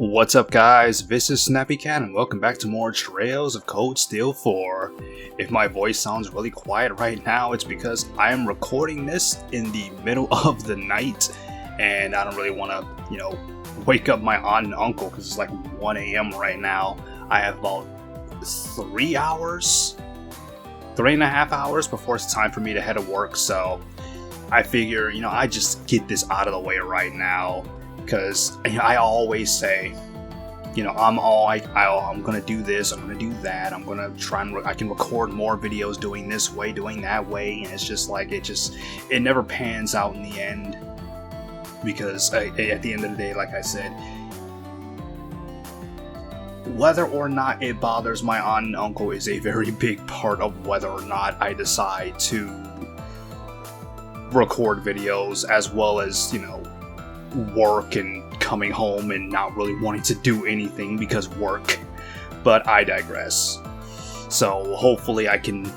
What's up, guys? This is Snappy and welcome back to more Trails of Cold Steel 4. If my voice sounds really quiet right now, it's because I am recording this in the middle of the night and I don't really want to, wake up my aunt and uncle because it's like 1 a.m. right now. I have about 3 hours, 3.5 hours before it's time for me to head to work, so I figure, I just get this out of the way right now. Because I always say, I'm gonna do this, I'm gonna do that, I'm gonna try and I can record more videos doing this way, doing that way, and it's just like it never pans out in the end. Because at the end of the day, like I said, whether or not it bothers my aunt and uncle is a very big part of whether or not I decide to record videos, as well as work and coming home and not really wanting to do anything because work. But I digress. So hopefully I can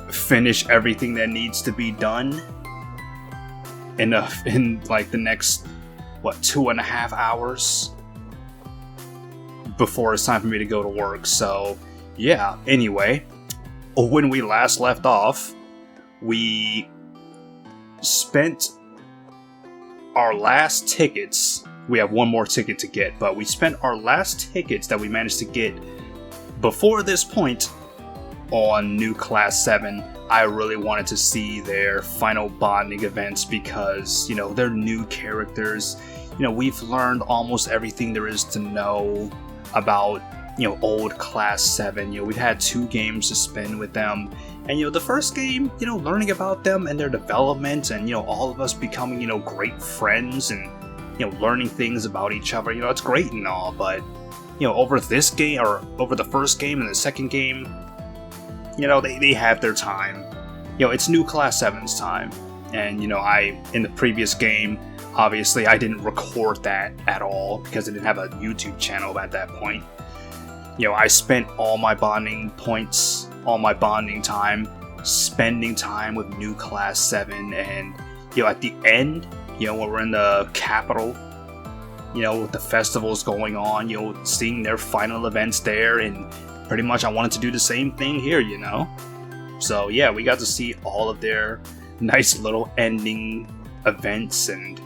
finish everything that needs to be done in like the next 2.5 hours before it's time for me to go to work. So yeah, anyway, when we last left off, we spent our last tickets. We have one more ticket to get, but we spent our last tickets that we managed to get before this point on new Class 7. I really wanted to see their final bonding events because, they're new characters. We've learned almost everything there is to know about, old Class 7. We've had 2 games to spend with them. And, the first game, learning about them and their development and, all of us becoming, great friends and, learning things about each other, it's great and all, but, over this game, or over the first game and the second game, they have their time. It's new Class 7's time. And, in the previous game, obviously I didn't record that at all because I didn't have a YouTube channel at that point. I spent all my bonding points, all my bonding time, spending time with new Class 7, and, at the end, when we're in the capital, with the festivals going on, seeing their final events there, and pretty much I wanted to do the same thing here, So yeah, we got to see all of their nice little ending events, and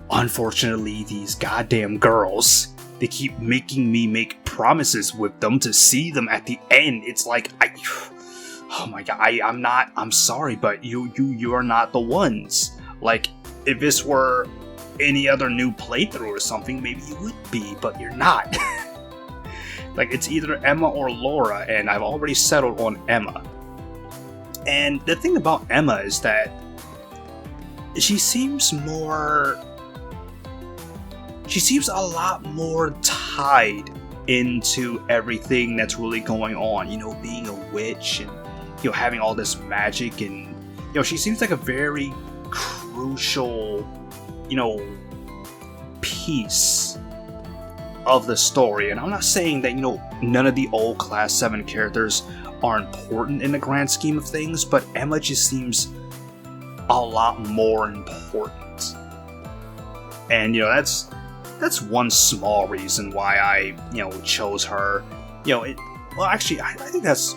unfortunately, these goddamn girls, they keep making me make promises with them to see them at the end. It's like, oh my god, I'm sorry, but you are not the ones. Like, if this were any other new playthrough or something, maybe you would be, but you're not. Like, it's either Emma or Laura, and I've already settled on Emma. And the thing about Emma is that she seems a lot more tied into everything that's really going on, being a witch and, having all this magic, and, she seems like a very crucial, piece of the story. And I'm not saying that, none of the old Class 7 characters are important in the grand scheme of things, but Emma just seems a lot more important. And, that's one small reason why I, chose her. I think that's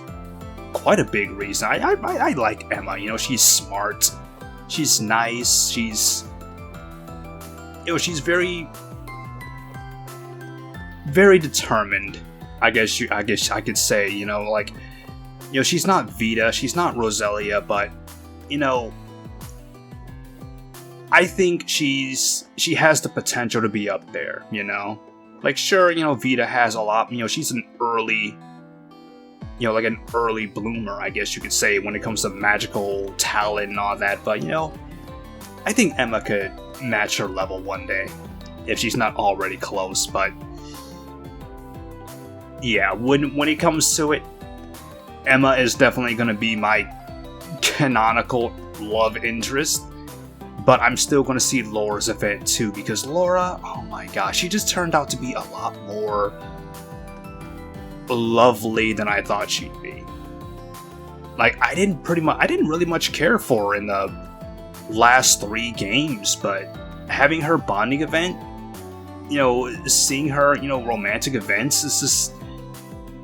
quite a big reason. I like Emma. She's smart, she's nice, she's very, very determined. I guess I could say. She's not Vita, she's not Roselia, but I think she has the potential to be up there, Like, sure, Vita has a lot, she's an early, like an early bloomer, I guess you could say, when it comes to magical talent and all that, but, I think Emma could match her level one day, if she's not already close, but, yeah, when it comes to it, Emma is definitely going to be my canonical love interest. But I'm still going to see Laura's event too, because Laura, oh my gosh, she just turned out to be a lot more lovely than I thought she'd be. Like, I didn't really much care for her in the last 3 games, but having her bonding event, you know, seeing her, you know, romantic events, is just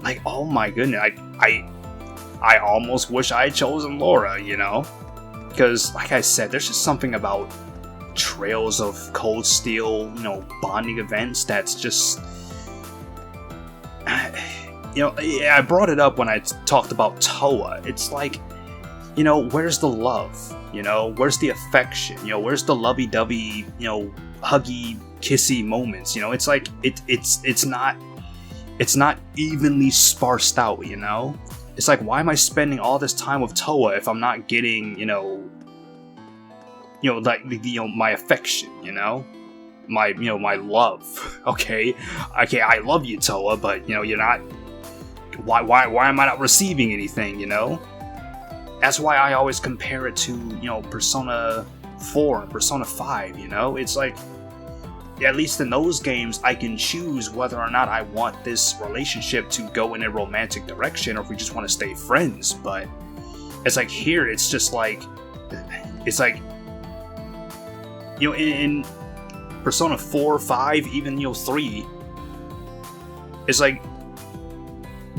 like, oh my goodness, I almost wish I had chosen Laura, you know, because like I said, there's just something about Trails of Cold Steel, you know, bonding events that's just, you know, I brought it up when I talked about Toa. It's like, you know, where's the love? You know, where's the affection? You know, where's the lovey-dovey, you know, huggy, kissy moments? You know, it's like it's not evenly sparsed out. You know, it's like, why am I spending all this time with Toa if I'm not getting, you know, like, you know, my affection? You know, my love. Okay, I love you, Toa, but you know, you're not. Why am I not receiving anything? You know. That's why I always compare it to, you know, Persona 4 and Persona 5, you know? It's like, at least in those games, I can choose whether or not I want this relationship to go in a romantic direction or if we just want to stay friends. But it's like here, it's just like, you know, in Persona 4, 5, even, you know, 3, it's like,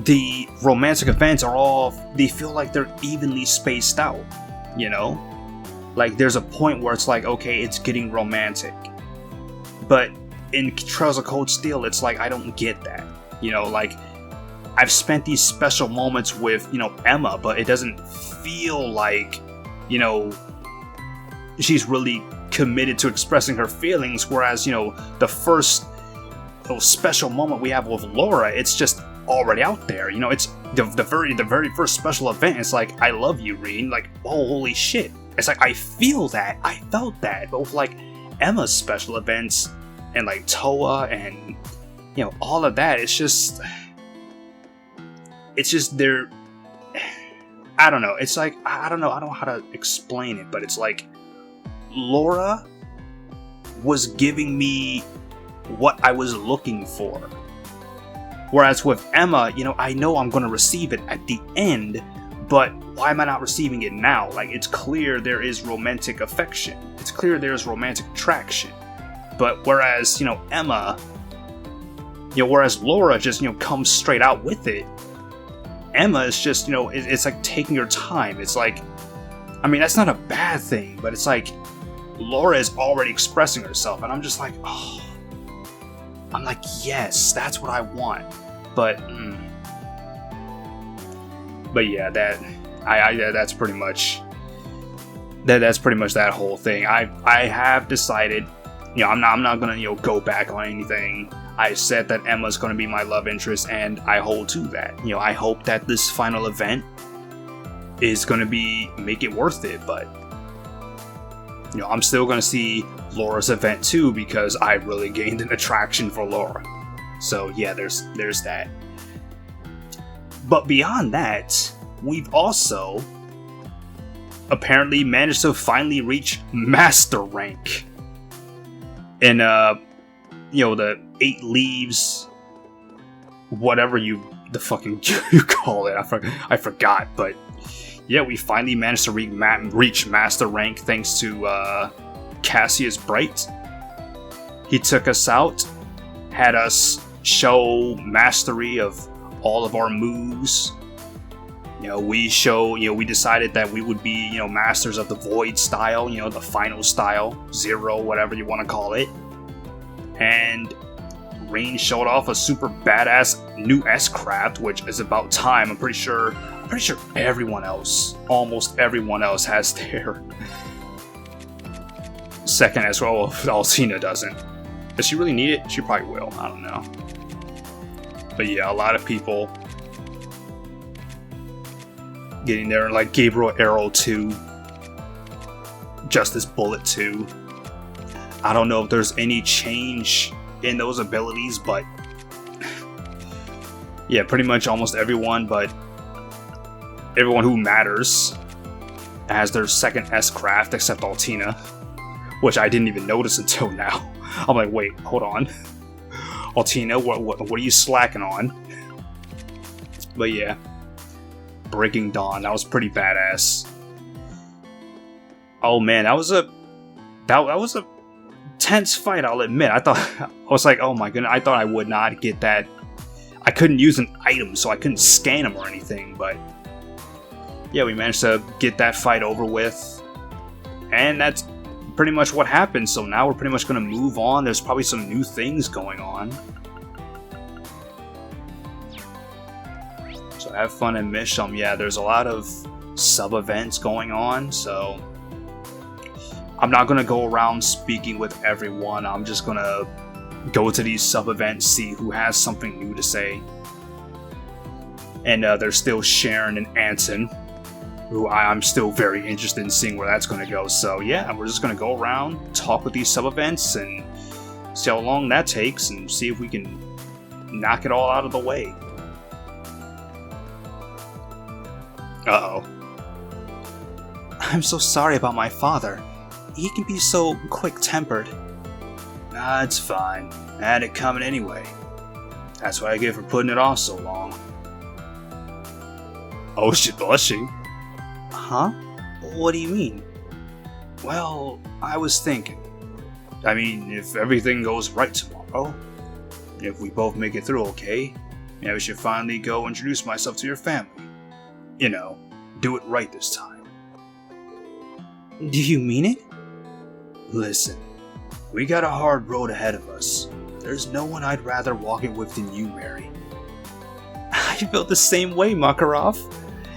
the romantic events are all, they feel like they're evenly spaced out, you know? Like, there's a point where it's like, okay, it's getting romantic. But in Trails of Cold Steel, it's like, I don't get that. You know, like, I've spent these special moments with, you know, Emma, but it doesn't feel like, you know, she's really committed to expressing her feelings, whereas, you know, the first special moment we have with Laura, it's just already out there. You know, it's the very first special event. It's like, I love you, Reen. Like, oh, holy shit. It's like, I felt that. But with like Emma's special events and like Toa and, you know, all of that, it's just they're, I don't know. It's like, I don't know how to explain it, but it's like Laura was giving me what I was looking for. Whereas with Emma, you know, I know I'm going to receive it at the end, but why am I not receiving it now? Like, it's clear there is romantic affection. It's clear there's romantic attraction. But whereas, you know, Emma, you know, whereas Laura just, you know, comes straight out with it, Emma is just, you know, it's like taking her time. It's like, I mean, that's not a bad thing, but it's like, Laura is already expressing herself, and I'm just like, oh. I'm like, yes, that's what I want. But yeah, that's pretty much that whole thing. I have decided, you know, I'm not gonna, you know, go back on anything. I said that Emma's gonna be my love interest, and I hold to that. You know, I hope that this final event is gonna make it worth it, but you know, I'm still gonna see Laura's event too, because I really gained an attraction for Laura. So yeah, there's that. But beyond that, we've also apparently managed to finally reach Master rank in you know, the 8 leaves, whatever you call it. I forgot, but yeah, we finally managed to reach Master rank thanks to Cassius Bright. He took us out, had us show mastery of all of our moves. You know, we decided that we would be, you know, masters of the Void style, you know, the final style, Zero, whatever you want to call it. And Rain showed off a super badass new S-Craft, which is about time. I'm pretty sure everyone else, almost everyone else, has their second as well. Alcina doesn't. Does she really need it? She probably will. I don't know. But yeah, a lot of people getting there, like Gabriel Arrow 2, Justice Bullet 2. I don't know if there's any change in those abilities, but yeah, pretty much almost everyone, but everyone who matters has their second S-Craft except Altina, which I didn't even notice until now. I'm like, wait, hold on. Altina, what are you slacking on? But yeah, Breaking Dawn, that was pretty badass. Oh man, that was a tense fight, I'll admit. I was like, oh my goodness, I thought I would not get that. I couldn't use an item, so I couldn't scan him or anything, but yeah, we managed to get that fight over with. And that's pretty much what happened, so now we're pretty much going to move on. There's probably some new things going on. So have fun and miss them. Yeah, there's a lot of sub-events going on, so I'm not going to go around speaking with everyone. I'm just going to go to these sub-events, see who has something new to say. And there's still Sharon and Anton, who I'm still very interested in seeing where that's going to go. So yeah, we're just going to go around, talk with these sub-events, and see how long that takes, and see if we can knock it all out of the way. Uh-oh. I'm so sorry about my father. He can be so quick-tempered. Nah, it's fine. I had it coming anyway. That's what I get for putting it off so long. Oh, she's blushing. Huh? What do you mean? Well, I was thinking. I mean, if everything goes right tomorrow, if we both make it through okay, maybe I should finally go introduce myself to your family. You know, do it right this time. Do you mean it? Listen, we got a hard road ahead of us. There's no one I'd rather walk it with than you, Mary. I feel the same way, Makarov.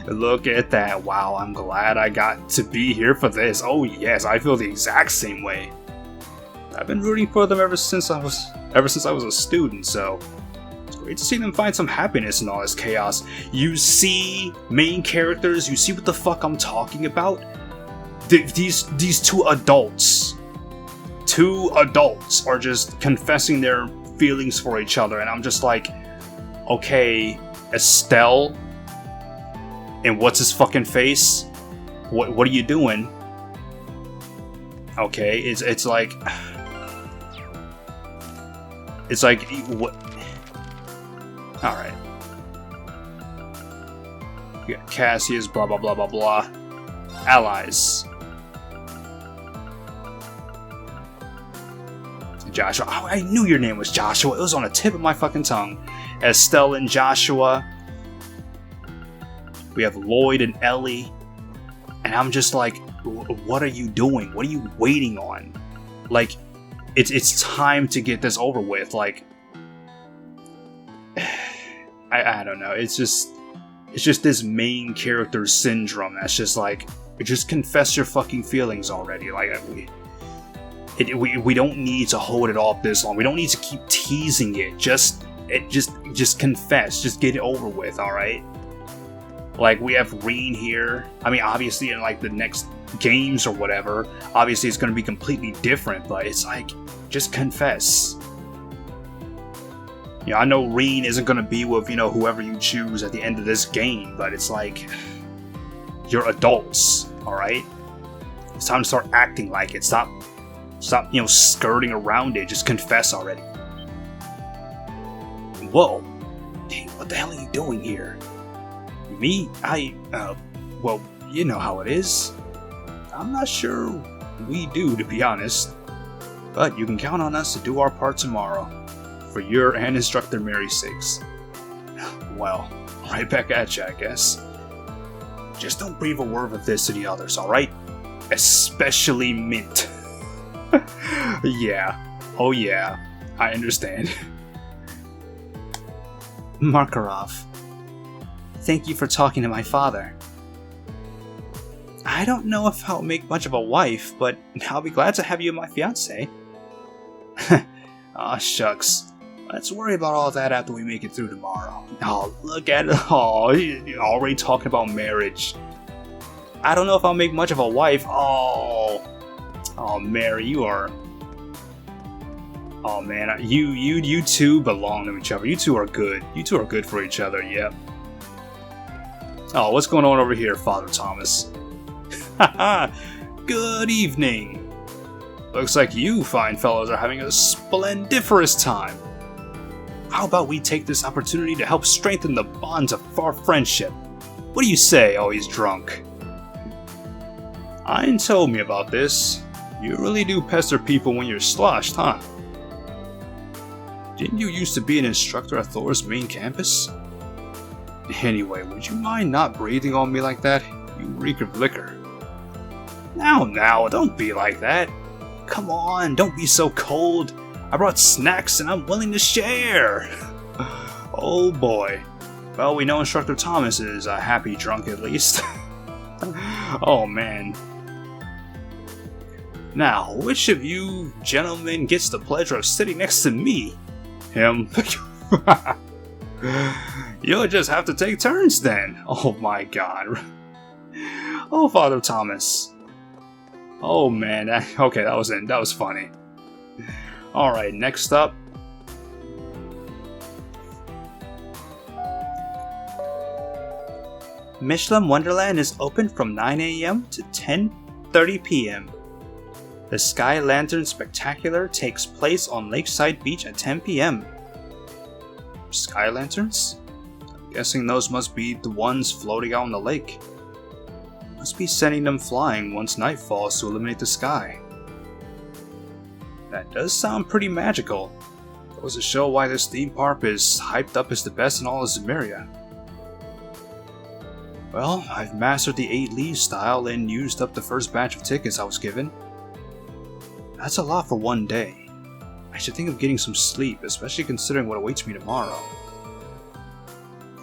Look at that. Wow, I'm glad I got to be here for this. Oh yes, I feel the exact same way. I've been rooting for them ever since I was a student, so it's great to see them find some happiness in all this chaos. You see main characters, you see what the fuck I'm talking about? These two adults are just confessing their feelings for each other, and I'm just like, okay, Estelle and what's his fucking face? What are you doing? Okay, it's like what? All right. We got Cassius, blah blah blah blah blah. Allies. Joshua. Oh, I knew your name was Joshua. It was on the tip of my fucking tongue. Estelle and Joshua. We have Lloyd and Ellie. And I'm just like, what are you doing? What are you waiting on? Like, it's time to get this over with. Like, I don't know. It's just this main character syndrome that's just like, just confess your fucking feelings already. Like, we don't need to hold it off this long. We don't need to keep teasing it. Just confess. Just get it over with, alright? Like, we have Reen here. I mean, obviously in like the next games or whatever, obviously it's going to be completely different, but it's like, just confess. You know, I know Reen isn't going to be with, you know, whoever you choose at the end of this game, but it's like, you're adults, alright? It's time to start acting like it. Stop, you know, skirting around it. Just confess already. Whoa. Hey, what the hell are you doing here? Me? Well, you know how it is. I'm not sure we do, to be honest. But you can count on us to do our part tomorrow. For your and Instructor Mary's sakes. Well, right back at you, I guess. Just don't breathe a word of this to the others, alright? Especially Mint. Yeah. Oh yeah. I understand. Makarov. Thank you for talking to my father. I don't know if I'll make much of a wife, but I'll be glad to have you my fiancé. Aw, shucks. Let's worry about all that after we make it through tomorrow. Oh, look at it. Oh, you're already talking about marriage. I don't know if I'll make much of a wife. Oh, Mary, you are... Oh man, you two belong to each other. You two are good. You two are good for each other, yep. Oh, what's going on over here, Father Thomas? Haha, good evening. Looks like you fine fellows are having a splendiferous time. How about we take this opportunity to help strengthen the bonds of our friendship? What do you say? Oh, he's drunk. Ian told me about this. You really do pester people when you're sloshed, huh? Didn't you used to be an instructor at Thor's main campus? Anyway, would you mind not breathing on me like that? You reek of liquor. Now, don't be like that. Come on, don't be so cold. I brought snacks and I'm willing to share. Oh boy. Well, we know Instructor Thomas is a happy drunk at least. Oh man. Now, which of you gentlemen gets the pleasure of sitting next to me? Him. You'll just have to take turns then. Oh my god. Oh, Father Thomas. Oh man. Okay, that was funny. Alright, next up. Michelin Wonderland is open from 9 AM to 10:30 PM. The Sky Lantern Spectacular takes place on Lakeside Beach at 10 PM. Sky Lanterns? I'm guessing those must be the ones floating out on the lake. Must be sending them flying once night falls to illuminate the sky. That does sound pretty magical. Goes to show why this theme park is hyped up as the best in all of Zemeria. Well, I've mastered the 8 leaves style and used up the first batch of tickets I was given. That's a lot for one day. I should think of getting some sleep, especially considering what awaits me tomorrow.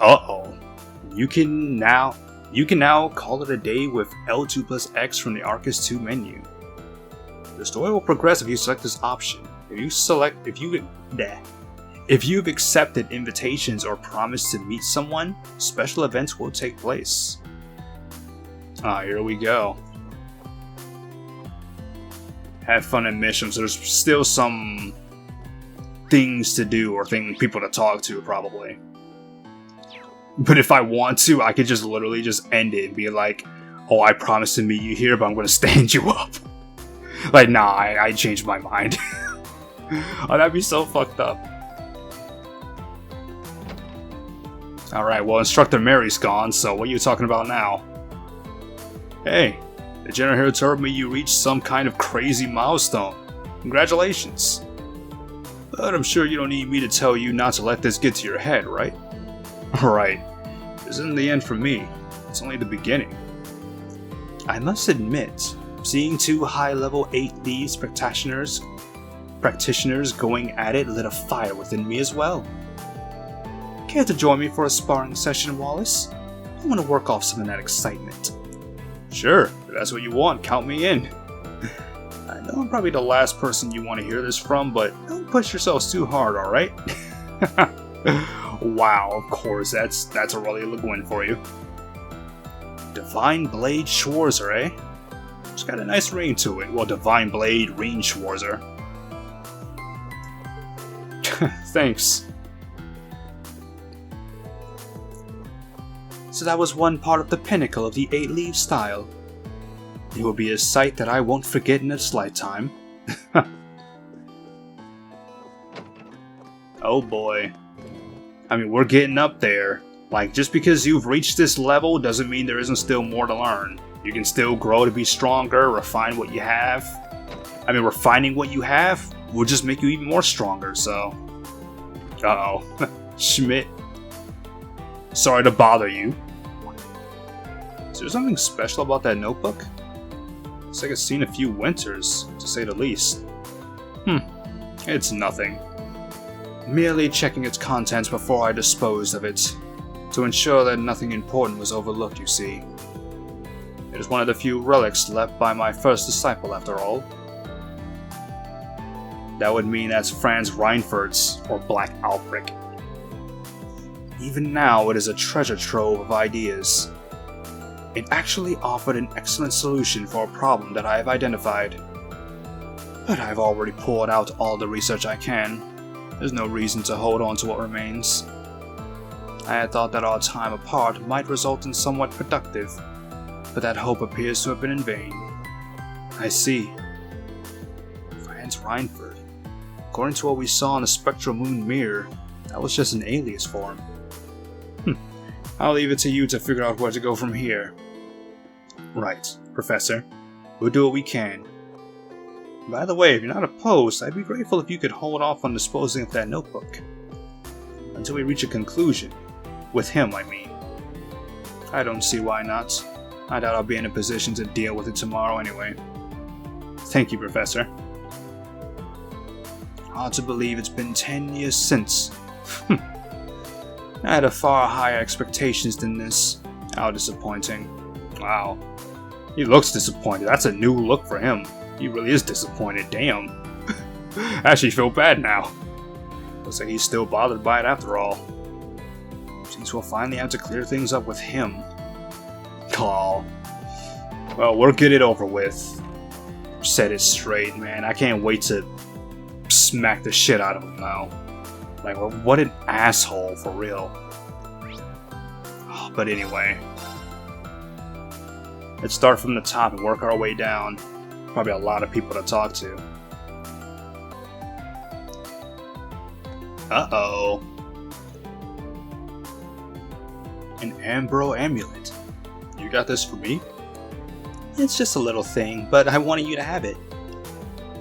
Uh-oh. You can now call it a day with L2 plus X from the Arcus 2 menu. The story will progress if you select this option. If you've accepted invitations or promised to meet someone, special events will take place. Here we go. Have fun in missions. There's still some things to do or people to talk to, probably. But if I want to, I could just literally just end it and be like, oh, I promised to meet you here, but I'm going to stand you up. Like, nah, I changed my mind. Oh, that'd be so fucked up. Alright, well, Instructor Mary's gone, so what are you talking about now? Hey, the general here told me you reached some kind of crazy milestone. Congratulations. But I'm sure you don't need me to tell you not to let this get to your head, right? Alright, this isn't the end for me. It's only the beginning. I must admit, seeing 2 high-level 8 leaves practitioners going at it lit a fire within me as well. Care to join me for a sparring session, Wallace? I want to work off some of that excitement. Sure, if that's what you want, count me in. I know I'm probably the last person you want to hear this from, but don't push yourselves too hard, alright? Wow, of course, that's a really good one for you. Divine Blade Schwarzer, eh? It's got a nice ring to it. Well, Divine Blade Ring Schwarzer. Thanks. So that was one part of the pinnacle of the 8 leaf style. It will be a sight that I won't forget in its lifetime. Oh boy. I mean, we're getting up there. Like, just because you've reached this level doesn't mean there isn't still more to learn. You can still grow to be stronger, refine what you have. I mean, refining what you have will just make you even more stronger, so... Uh-oh. Schmidt. Sorry to bother you. Is there something special about that notebook? Looks like it's seen a few winters, to say the least. It's nothing. Merely checking its contents before I disposed of it, to ensure that nothing important was overlooked, you see. It is one of the few relics left by my first disciple, after all. That would mean that's Franz Reinfurt's, or Black Albrick. Even now, it is a treasure trove of ideas. It actually offered an excellent solution for a problem that I have identified. But I've already poured out all the research I can. There's no reason to hold on to what remains. I had thought that our time apart might result in somewhat productive, but that hope appears to have been in vain. I see. Franz Reinfurt. According to what we saw in the Spectral Moon Mirror, that was just an alias for him. I'll leave it to you to figure out where to go from here. Right, Professor. We'll do what we can. By the way, if you're not opposed, I'd be grateful if you could hold off on disposing of that notebook. Until we reach a conclusion. With him, I mean. I don't see why not. I doubt I'll be in a position to deal with it tomorrow anyway. Thank you, Professor. Hard to believe it's been 10 years since. I had a far higher expectations than this. How disappointing. Wow. He looks disappointed. That's a new look for him. He really is disappointed. Damn. I actually feel bad now. Looks like he's still bothered by it after all. Seems we'll finally have to clear things up with him. Oh. Well, we'll get it over with. Set it straight, man. I can't wait to smack the shit out of him now. Like, what an asshole, for real. Oh, but anyway. Let's start from the top and work our way down. Probably a lot of people to talk to. Uh-oh. An Ambro amulet. You got this for me? It's just a little thing, but I wanted you to have it.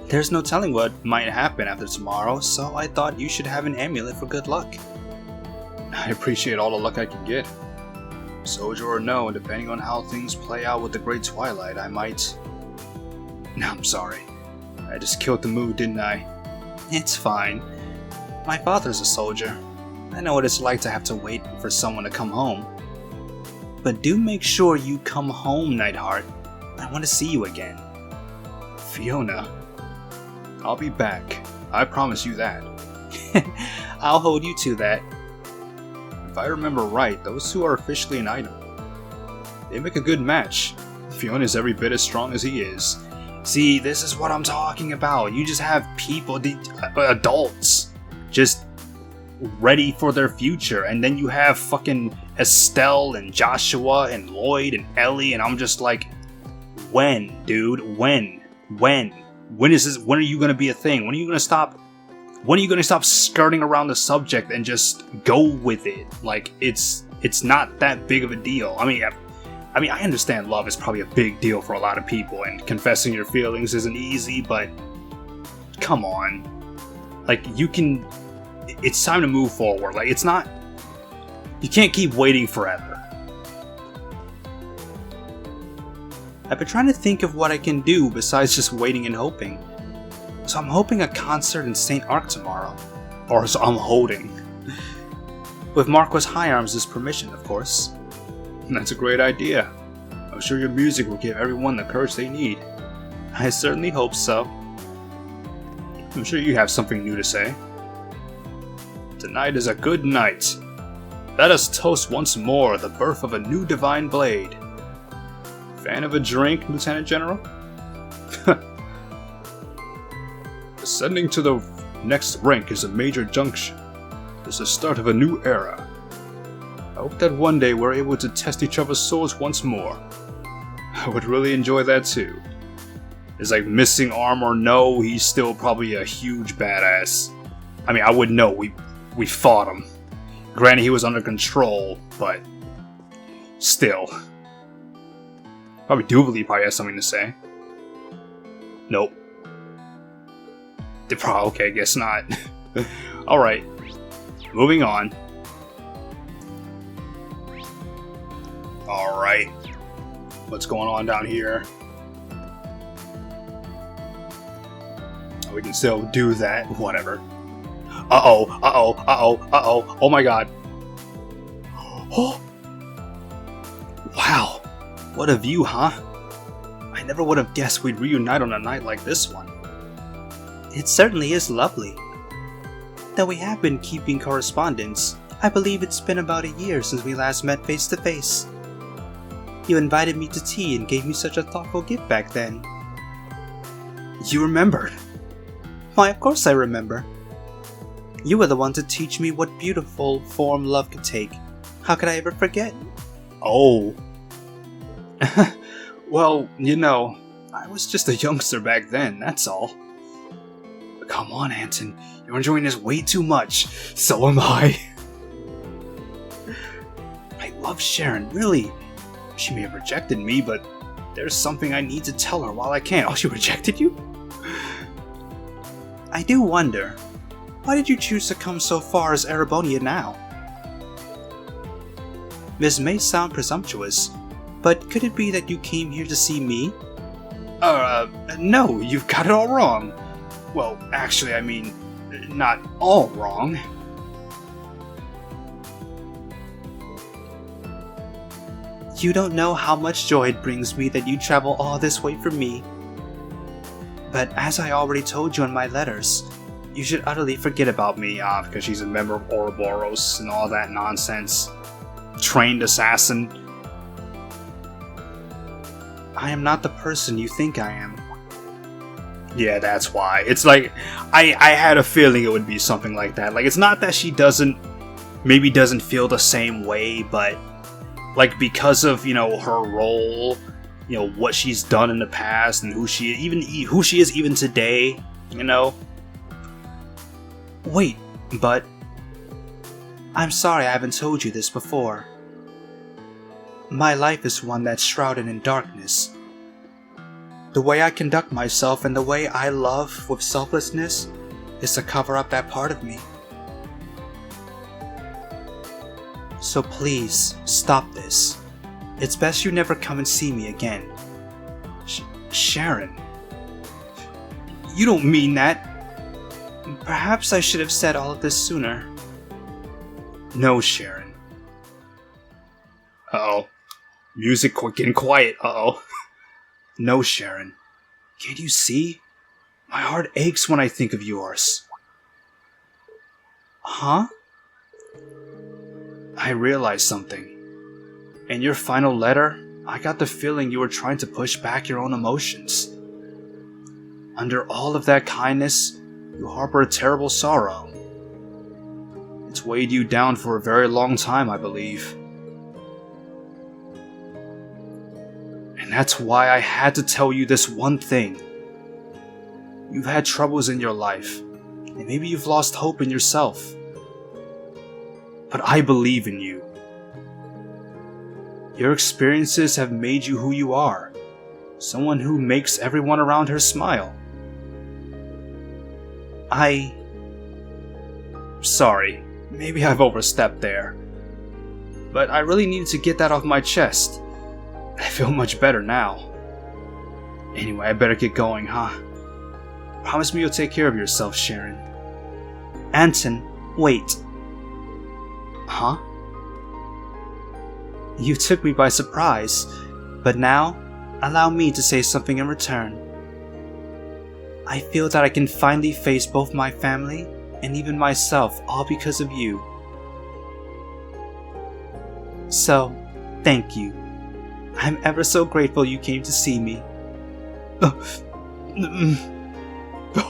There's no telling what might happen after tomorrow, so I thought you should have an amulet for good luck. I appreciate all the luck I can get. Soldier or no, depending on how things play out with the Great Twilight, I might... No, I'm sorry. I just killed the mood, didn't I? It's fine. My father's a soldier. I know what it's like to have to wait for someone to come home. But do make sure you come home, Nightheart. I want to see you again. Fiona. I'll be back. I promise you that. I'll hold you to that. If I remember right, those two are officially an item. They make a good match. Fiona's every bit as strong as he is. See, this is what I'm talking about. You just have people, adults, just ready for their future. And then you have fucking Estelle and Joshua and Lloyd and Ellie. And I'm just like, when, dude? When? When is this? When are you going to be a thing? When are you going to stop? When are you going to stop skirting around the subject and just go with it? Like, it's not that big of a deal. I mean, I understand love is probably a big deal for a lot of people, and confessing your feelings isn't easy, but come on. Like, it's time to move forward. Like, it's not, you can't keep waiting forever. I've been trying to think of what I can do besides just waiting and hoping. So I'm hoping a concert in St. Arc tomorrow. Or so I'm holding. With Marquis Higharms' permission, of course. That's a great idea. I'm sure your music will give everyone the courage they need. I certainly hope so. I'm sure you have something new to say. Tonight is a good night. Let us toast once more the birth of a new divine blade. Fan of a drink, Lieutenant General? Ascending to the next rank is a major junction. It's the start of a new era. I hope that one day we're able to test each other's swords once more. I would really enjoy that too. It's like missing arm or no, he's still probably a huge badass. I mean, I would know, we fought him. Granted, he was under control, but still. Probably Doobly probably has something to say. Nope. Okay, guess not. Alright. Moving on. Alright. What's going on down here? We can still do that. Whatever. Uh-oh. Oh my god. Oh! Wow. What a view, huh? I never would have guessed we'd reunite on a night like this one. It certainly is lovely. Though we have been keeping correspondence, I believe it's been about a year since we last met face to face. You invited me to tea and gave me such a thoughtful gift back then. You remembered? Why, of course I remember. You were the one to teach me what beautiful form love could take. How could I ever forget? Oh. Well, you know, I was just a youngster back then, that's all. But come on, Anton, you're enjoying this way too much. So am I. I love Sharon, really. She may have rejected me, but there's something I need to tell her while I can. Oh, she rejected you? I do wonder, why did you choose to come so far as Erebonia now? This may sound presumptuous, but could it be that you came here to see me? No, you've got it all wrong. Well, actually, I mean, not all wrong. You don't know how much joy it brings me that you travel all this way for me. But as I already told you in my letters, you should utterly forget about me, because she's a member of Ouroboros and all that nonsense. Trained assassin. I am not the person you think I am. Yeah, that's why. It's like, I had a feeling it would be something like that. Like, it's not that she maybe doesn't feel the same way, but, like, because of, her role, what she's done in the past, and who she is even today, Wait, but I'm sorry I haven't told you this before. My life is one that's shrouded in darkness. The way I conduct myself and the way I love with selflessness is to cover up that part of me. So please, stop this. It's best you never come and see me again. Sharon. You don't mean that. Perhaps I should have said all of this sooner. No, Sharon. Uh-oh. Music getting quiet. Uh-oh. No, Sharon. Can't you see? My heart aches when I think of yours. Huh? I realized something. In your final letter, I got the feeling you were trying to push back your own emotions. Under all of that kindness, you harbor a terrible sorrow. It's weighed you down for a very long time, I believe. And that's why I had to tell you this one thing. You've had troubles in your life, and maybe you've lost hope in yourself. But I believe in you. Your experiences have made you who you are. Someone who makes everyone around her smile. Sorry, maybe I've overstepped there. But I really needed to get that off my chest. I feel much better now. Anyway, I better get going, huh? Promise me you'll take care of yourself, Sharon. Anton, wait. Huh? You took me by surprise, but now, allow me to say something in return. I feel that I can finally face both my family and even myself, all because of you. So, thank you. I'm ever so grateful you came to see me.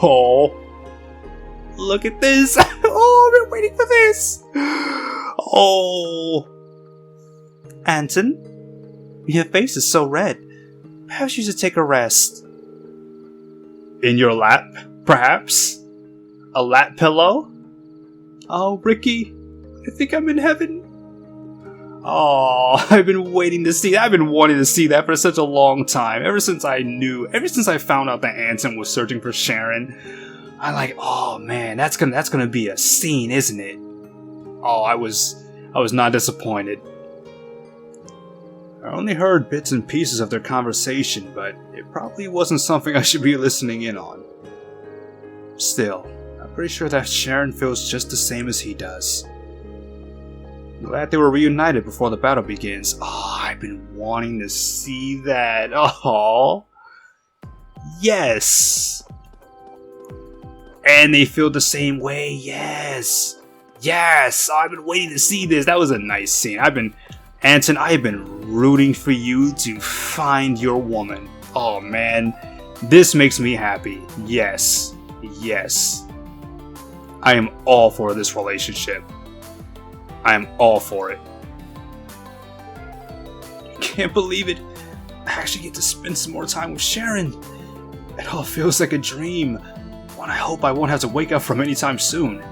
Oh, look at this. Oh, I've been waiting for this. Oh. Anton, your face is so red. Perhaps you should take a rest. In your lap, perhaps? A lap pillow? Oh, Ricky, I think I'm in heaven. Oh, I've been waiting to see that. I've been wanting to see that for such a long time. Ever since I found out that Anton was searching for Sharon. I'm like, oh man, that's gonna be a scene, isn't it? Oh, I was not disappointed. I only heard bits and pieces of their conversation, but it probably wasn't something I should be listening in on. Still, I'm pretty sure that Sharon feels just the same as he does. I'm glad they were reunited before the battle begins. Oh, I've been wanting to see that. Oh, yes. And they feel the same way. Yes. Yes. Oh, I've been waiting to see this. That was a nice scene. Anton, I've been rooting for you to find your woman. Oh man, this makes me happy. Yes. Yes. I am all for this relationship. I am all for it. I can't believe it. I actually get to spend some more time with Sharon. It all feels like a dream. One I hope I won't have to wake up from anytime soon.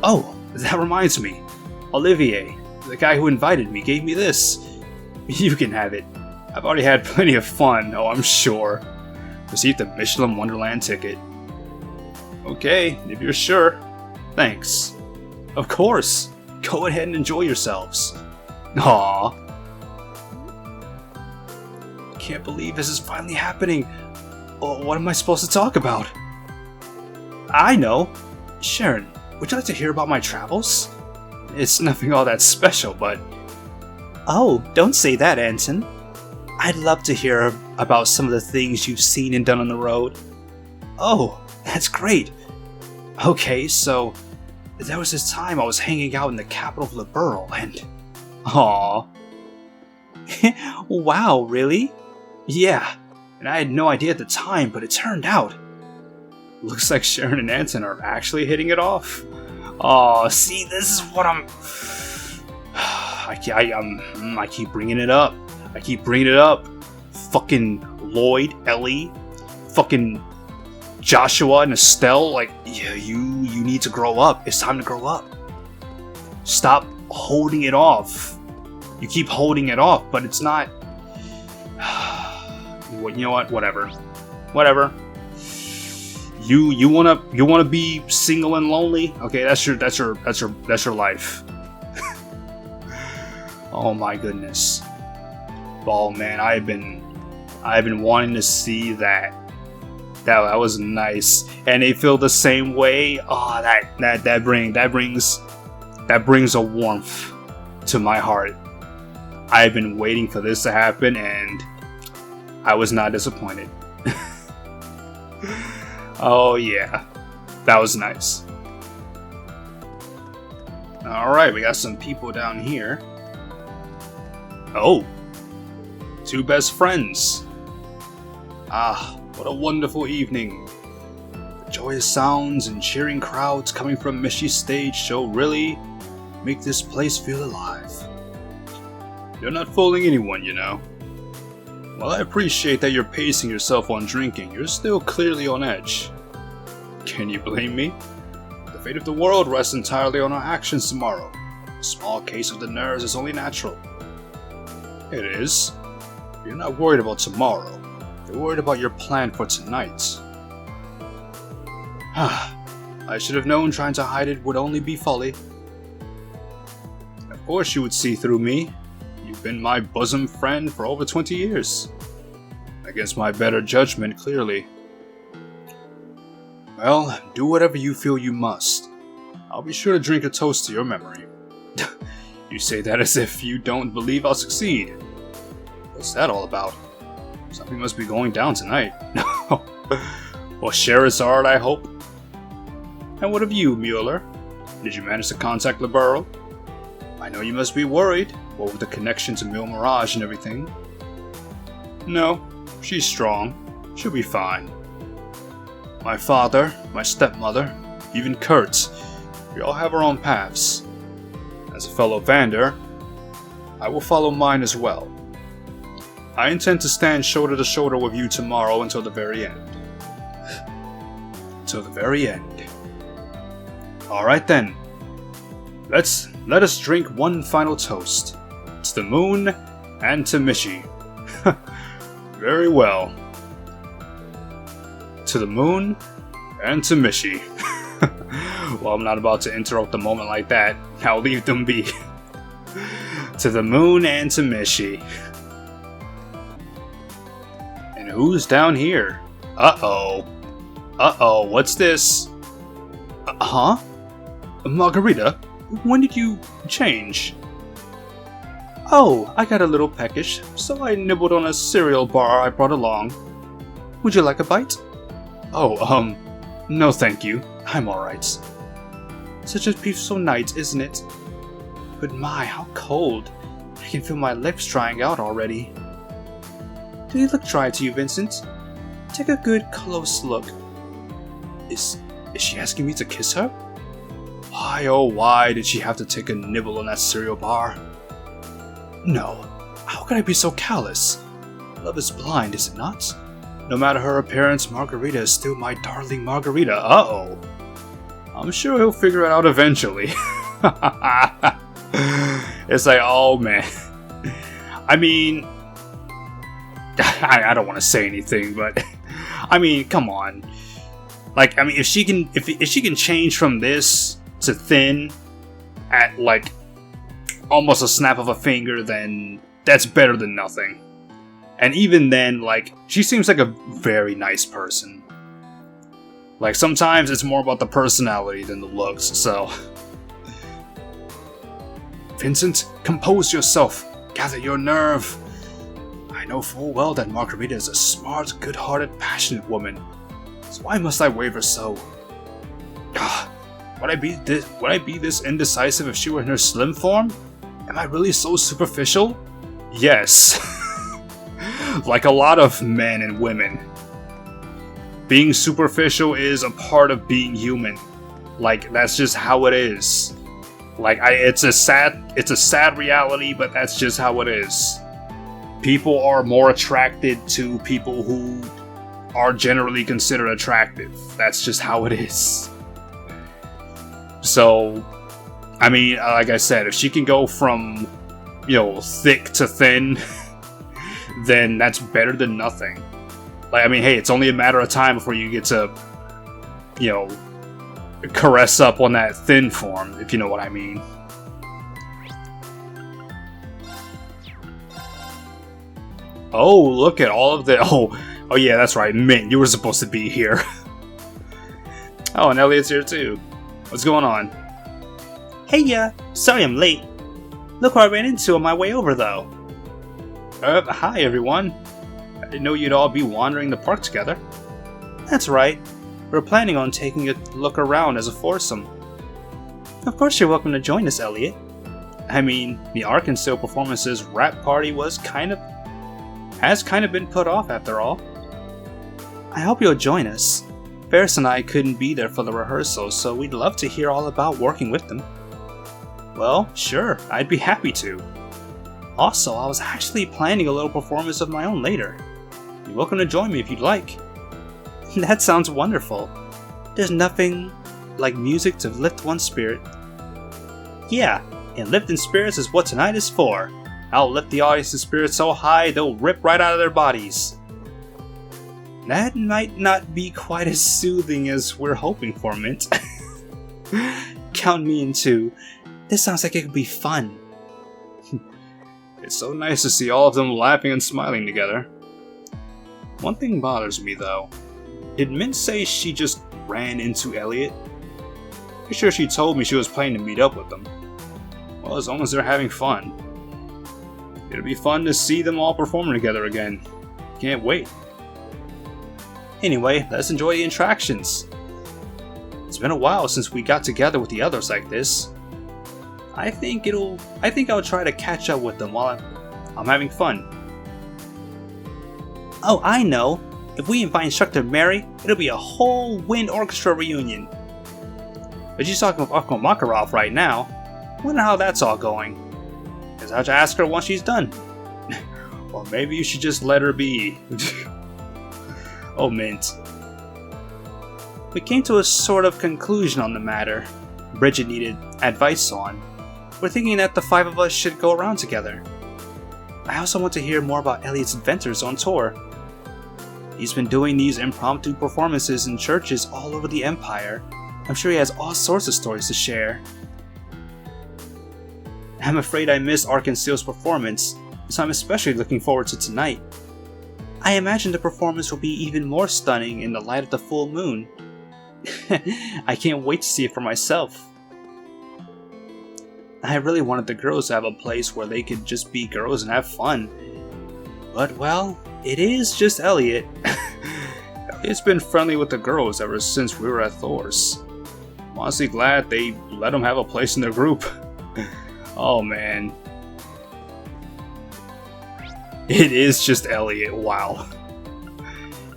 Oh, that reminds me. Olivier, the guy who invited me, gave me this. You can have it. I've already had plenty of fun, oh I'm sure. Received a Michelin Wonderland ticket. Okay, if you're sure. Thanks. Of course. Go ahead and enjoy yourselves. Aww. Can't believe this is finally happening. Oh, what am I supposed to talk about? I know. Sharon, would you like to hear about my travels? It's nothing all that special, but... Oh, don't say that, Anton. I'd love to hear about some of the things you've seen and done on the road. Oh, that's great. Okay, so... There was this time I was hanging out in the capital of the borough, and... Aww. Wow, really? Yeah, and I had no idea at the time, but it turned out. Looks like Sharon and Anton are actually hitting it off. Aw, see, this is what I keep bringing it up. I keep bringing it up. Fucking Lloyd, Ellie, fucking Joshua and Estelle, like, yeah, you need to grow up. It's time to grow up. Stop holding it off. You keep holding it off, but it's not... You know what? Whatever. You wanna be single and lonely? Okay, that's your life. Oh my goodness. Oh man, I've been wanting to see that. That was nice, and they feel the same way. Oh, that brings a warmth to my heart. I've been waiting for this to happen, and I was not disappointed. Oh yeah, that was nice. Alright, we got some people down here. Oh, two best friends. Ah, what a wonderful evening. The joyous sounds and cheering crowds coming from Mishy's stage show really make this place feel alive. You're not fooling anyone, you know. While I appreciate that you're pacing yourself on drinking, you're still clearly on edge. Can you blame me? The fate of the world rests entirely on our actions tomorrow. A small case of the nerves is only natural. It is. You're not worried about tomorrow. You're worried about your plan for tonight. I should have known trying to hide it would only be folly. Of course you would see through me. You've been my bosom friend for over 20 years. Against my better judgment, clearly. Well, do whatever you feel you must. I'll be sure to drink a toast to your memory. You say that as if you don't believe I'll succeed. What's that all about? Something must be going down tonight. Well, Scheherazade, I hope. And what of you, Mueller? Did you manage to contact the borough? I know you must be worried, what with the connection to Mille Mirage and everything. No, she's strong. She'll be fine. My father, my stepmother, even Kurt, we all have our own paths. As a fellow Vander, I will follow mine as well. I intend to stand shoulder to shoulder with you tomorrow until the very end. Till the very end. Alright then. Let us drink one final toast. To the moon and to Mishy. Very well. To the moon and to Mishy. Well, I'm not about to interrupt the moment like that. I'll leave them be. To the moon and to Mishy. And who's down here? Uh-oh. Uh-oh, what's this? Huh? Margarita, when did you change? Oh, I got a little peckish, so I nibbled on a cereal bar I brought along. Would you like a bite? Oh, no thank you. I'm alright. Such a peaceful night, isn't it? But my, how cold. I can feel my lips drying out already. Do they look dry to you, Vincent? Take a good, close look. Is she asking me to kiss her? Why, oh why did she have to take a nibble on that cereal bar? No, how could I be so callous? Love is blind, is it not? No matter her appearance, Margarita is still my darling Margarita. Uh-oh. I'm sure he'll figure it out eventually. It's like, oh man. I mean, I don't want to say anything, but I mean, come on. Like, I mean, if she can change from this to thin at like almost a snap of a finger, then that's better than nothing. And even then, like, she seems like a very nice person. Like, sometimes it's more about the personality than the looks, so... Vincent, compose yourself. Gather your nerve. I know full well that Margarita is a smart, good-hearted, passionate woman. So why must I waver so? Would I be this indecisive if she were in her slim form? Am I really so superficial? Yes. Like a lot of men and women. Being superficial is a part of being human. Like, that's just how it is. Like, it's a sad reality, but that's just how it is. People are more attracted to people who are generally considered attractive. That's just how it is. So, I mean, like I said, if she can go from, thick to thin, then that's better than nothing. Like, I mean, hey, it's only a matter of time before you get to, caress up on that thin form, if you know what I mean. Oh, look at all of the... Oh yeah, that's right, Mint, you were supposed to be here. Oh, and Elliot's here too. What's going on? Hey, sorry I'm late. Look what I ran into on my way over, though. Hi everyone. I didn't know you'd all be wandering the park together. That's right. We're planning on taking a look around as a foursome. Of course you're welcome to join us, Elliot. I mean, the Arkansas Performances rap party has kind of been put off after all. I hope you'll join us. Ferris and I couldn't be there for the rehearsal, so we'd love to hear all about working with them. Well, sure, I'd be happy to. Also, I was actually planning a little performance of my own later. You're welcome to join me if you'd like. That sounds wonderful. There's nothing like music to lift one's spirit. Yeah, and lifting spirits is what tonight is for. I'll lift the audience's spirits so high they'll rip right out of their bodies. That might not be quite as soothing as we're hoping for, Mint. Count me in too. This sounds like it could be fun. It's so nice to see all of them laughing and smiling together. One thing bothers me though. Did Mint say she just ran into Elliot? Pretty sure she told me she was planning to meet up with them. Well, as long as they're having fun. It'll be fun to see them all performing together again. Can't wait. Anyway, let's enjoy the attractions. It's been a while since we got together with the others like this. I think I'll try to catch up with them while I'm having fun. Oh, I know. If we invite Instructor Mary, it'll be a whole wind orchestra reunion. But she's talking with Uncle Makarov right now. Wonder how that's all going. Guess I'll have to ask her once she's done. Or maybe you should just let her be. Oh, Mint. We came to a sort of conclusion on the matter Bridget needed advice on. We're thinking that the five of us should go around together. I also want to hear more about Elliot's adventures on tour. He's been doing these impromptu performances in churches all over the Empire. I'm sure he has all sorts of stories to share. I'm afraid I missed Arkansas's performance, so I'm especially looking forward to tonight. I imagine the performance will be even more stunning in the light of the full moon. I can't wait to see it for myself. I really wanted the girls to have a place where they could just be girls and have fun. But, well, it is just Elliot. Elliot's been friendly with the girls ever since we were at Thor's. I'm honestly glad they let him have a place in their group. Oh man. It is just Elliot, wow.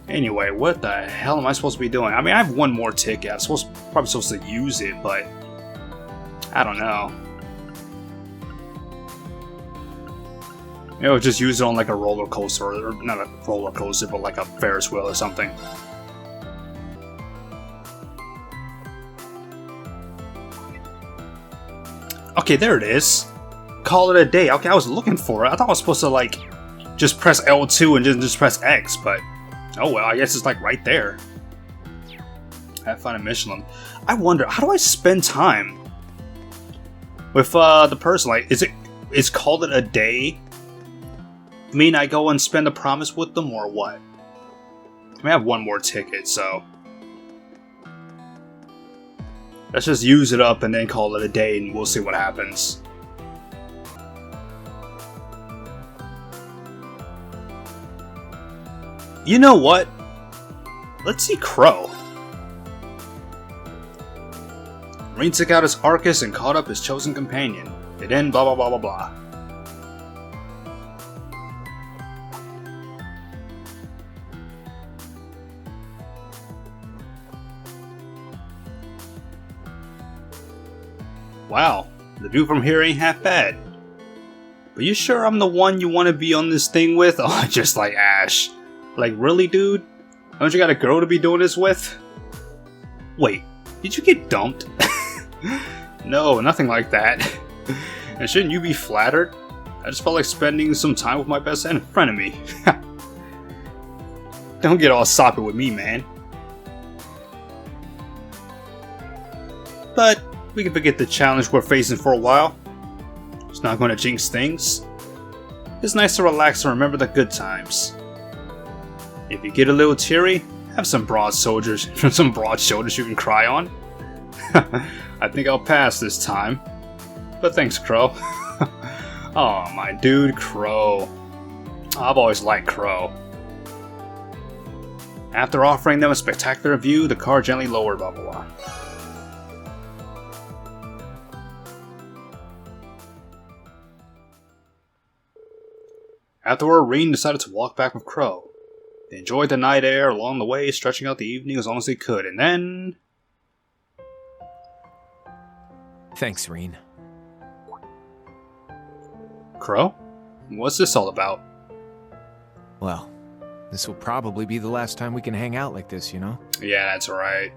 Anyway, what the hell am I supposed to be doing? I mean, I have one more ticket. I'm probably supposed to use it, but I don't know. Just use it on like a roller coaster, or not a roller coaster, but like a Ferris wheel or something. Okay, there it is. Call it a day. Okay, I was looking for it. I thought I was supposed to like just press L2 and just press X, but oh well, I guess it's like right there. Have fun in Michelin. I wonder, how do I spend time with the person? Like, is called it a day? Mean I go and spend a promise with them or what? I have one more ticket, so let's just use it up and then call it a day, and we'll see what happens. You know what? Let's see Crow. Marine took out his Arcus and caught up his chosen companion. They then blah blah blah blah blah. Wow, the view from here ain't half bad. But you sure I'm the one you want to be on this thing with? Oh, just like Ash. Like, really, dude? Don't you got a girl to be doing this with? Wait, did you get dumped? No, nothing like that. And shouldn't you be flattered? I just felt like spending some time with my best friend of me. Don't get all soppy with me, man. But we can forget the challenge we're facing for a while. It's not going to jinx things. It's nice to relax and remember the good times. If you get a little teary, have some broad shoulders you can cry on. I think I'll pass this time. But thanks, Crow. Oh, my dude, Crow. I've always liked Crow. After offering them a spectacular view, the car gently lowered, blah blah blah. Afterward, Reen decided to walk back with Crow. They enjoyed the night air along the way, stretching out the evening as long as they could, and then... Thanks, Reen. Crow? What's this all about? Well, this will probably be the last time we can hang out like this, you know? Yeah, that's right.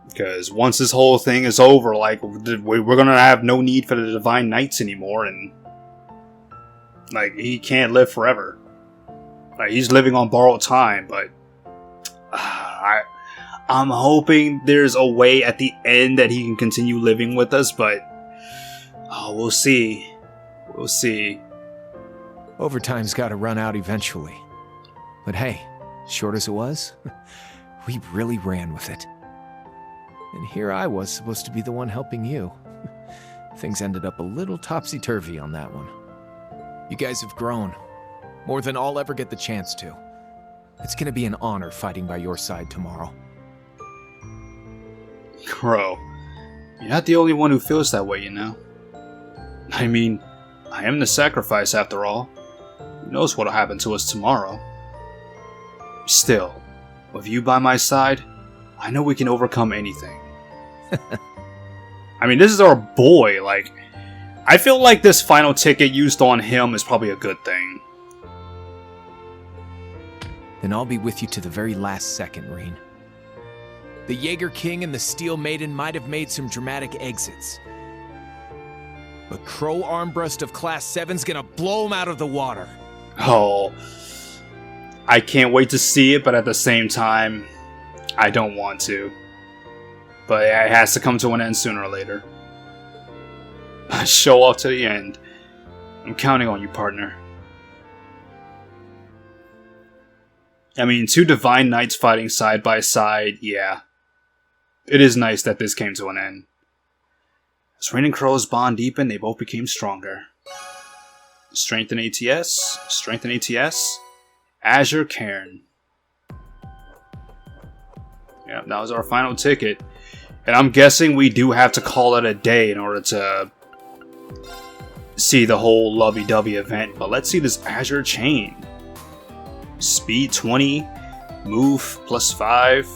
Because once this whole thing is over, like, we're gonna have no need for the Divine Knights anymore, and... like, he can't live forever. Like, he's living on borrowed time, but... I'm hoping there's a way at the end that he can continue living with us, but... oh, we'll see. We'll see. Overtime's gotta run out eventually. But hey, short as it was, we really ran with it. And here I was supposed to be the one helping you. Things ended up a little topsy-turvy on that one. You guys have grown. More than I'll ever get the chance to. It's gonna be an honor fighting by your side tomorrow. Crow, you're not the only one who feels that way, you know. I mean, I am the sacrifice after all. Who knows what'll happen to us tomorrow? Still, with you by my side, I know we can overcome anything. I mean, this is our boy, like... I feel like this final ticket used on him is probably a good thing. Then I'll be with you to the very last second, Reen. The Jaeger King and the Steel Maiden might have made some dramatic exits. But Crow Armbrust of Class 7's gonna blow him out of the water. Oh. I can't wait to see it, but at the same time, I don't want to. But yeah, it has to come to an end sooner or later. Show off to the end. I'm counting on you, partner. I mean, two Divine Knights fighting side by side, yeah. It is nice that this came to an end. As Rain and Crow's bond deepened, they both became stronger. Strength in ATS, Strength in ATS, Azure Cairn. Yeah, that was our final ticket. And I'm guessing we do have to call it a day in order to see the whole lovey-dovey event. But let's see this Azure Chain. Speed 20, move plus 5,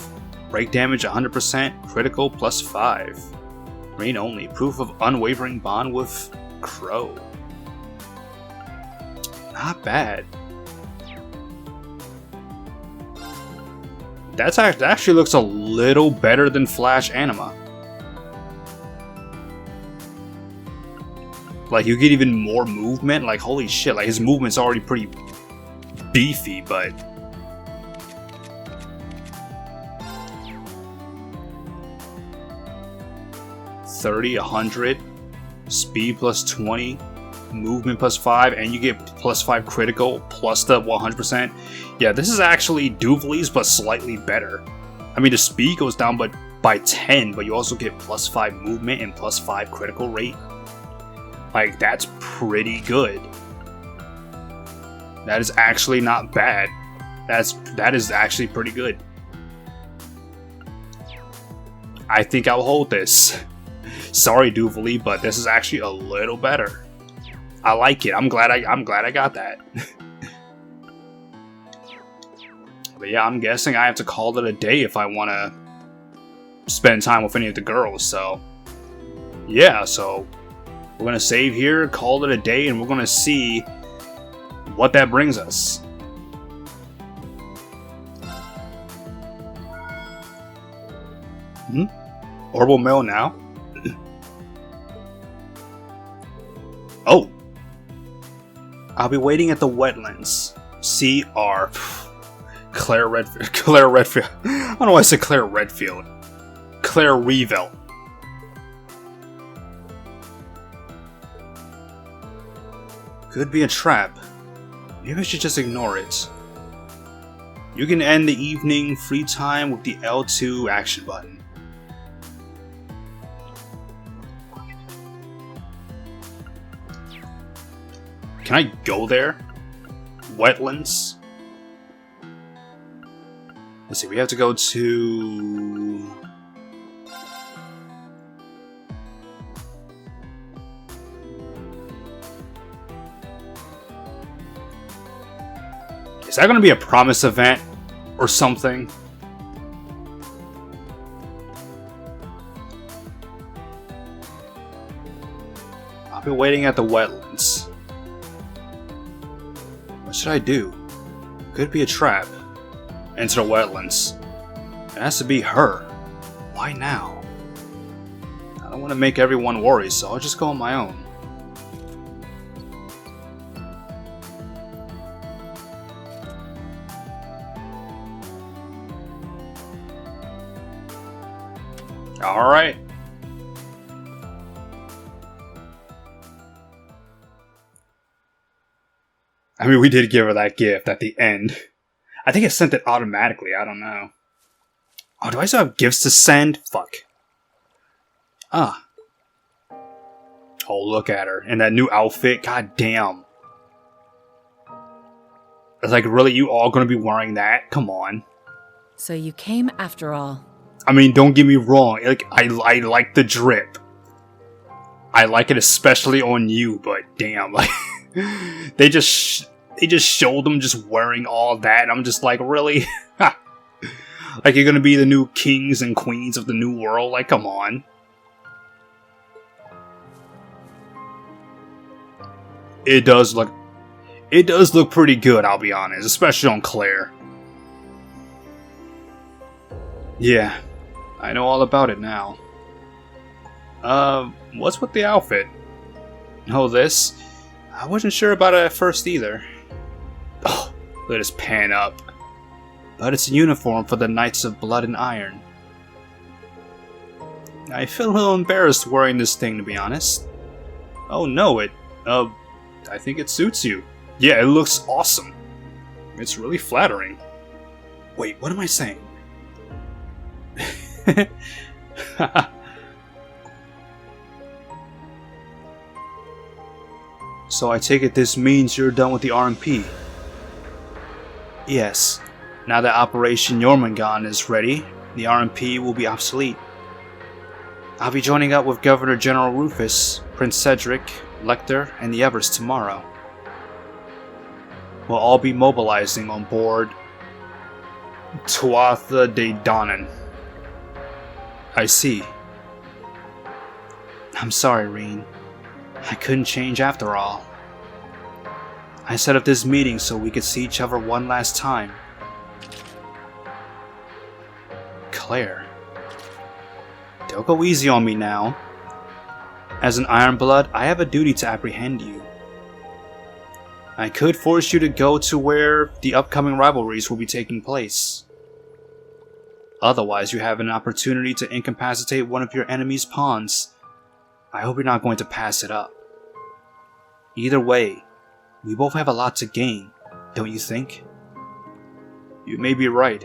break damage 100%, critical plus 5. Rain only, proof of unwavering bond with Crow. Not bad. That actually looks a little better than Flash Anima. Like, you get even more movement. Like, holy shit, like his movement's already pretty beefy, but 30, 100, speed plus 20, movement plus 5, and you get plus 5 critical plus the 100%. Yeah, this is actually Duvali's, but slightly better. I mean, the speed goes down by 10, but you also get plus 5 movement and plus 5 critical rate. Like, that's pretty good. That is actually not bad. That is actually pretty good. I think I'll hold this. Sorry, Duvali, but this is actually a little better. I like it. I'm glad I got that. But yeah, I'm guessing I have to call it a day if I want to spend time with any of the girls. So yeah, so we're gonna save here, call it a day, and we're gonna see what that brings us. Orbital mail now. Oh, I'll be waiting at the wetlands. C.R. Claire Redfield. Claire Redfield. I don't know why I said Claire Redfield. Claire Revel. Could be a trap. Maybe I should just ignore it. You can end the evening free time with the L2 action button. Can I go there? Wetlands? Let's see, we have to go to... Is that going to be a promise event or something? I'll be waiting at the wetlands. What should I do? Could be a trap. Enter the wetlands. It has to be her. Why now? I don't want to make everyone worry, so I'll just go on my own. Alright. I mean, we did give her that gift at the end. I think it sent it automatically, I don't know. Oh, do I still have gifts to send? Fuck. Ah. Oh, look at her. In that new outfit, god damn. It's like, really, you all gonna be wearing that? Come on. So you came after all. I mean, don't get me wrong. Like, I like the drip. I like it especially on you, but damn, like they just showed them just wearing all that. I'm just like, really? Like, you're gonna be the new kings and queens of the new world? Like, come on. It does look pretty good, I'll be honest, especially on Claire. Yeah. I know all about it now. What's with the outfit? Oh, this? I wasn't sure about it at first either. Oh, let us pan up. But it's a uniform for the Knights of Blood and Iron. I feel a little embarrassed wearing this thing, to be honest. Oh no, I think it suits you. Yeah, it looks awesome. It's really flattering. Wait, what am I saying? So I take it this means you're done with the RMP? Yes. Now that Operation Jormungand is ready, the RMP will be obsolete. I'll be joining up with Governor General Rufus, Prince Cedric, Lecter, and the others tomorrow. We'll all be mobilizing on board Tuatha De Danann. I see. I'm sorry, Reen. I couldn't change after all. I set up this meeting so we could see each other one last time. Claire. Don't go easy on me now. As an Ironblood, I have a duty to apprehend you. I could force you to go to where the upcoming rivalries will be taking place. Otherwise, you have an opportunity to incapacitate one of your enemy's pawns I hope you're not going to pass it up. Either way, we both have a lot to gain, don't you think? You may be right,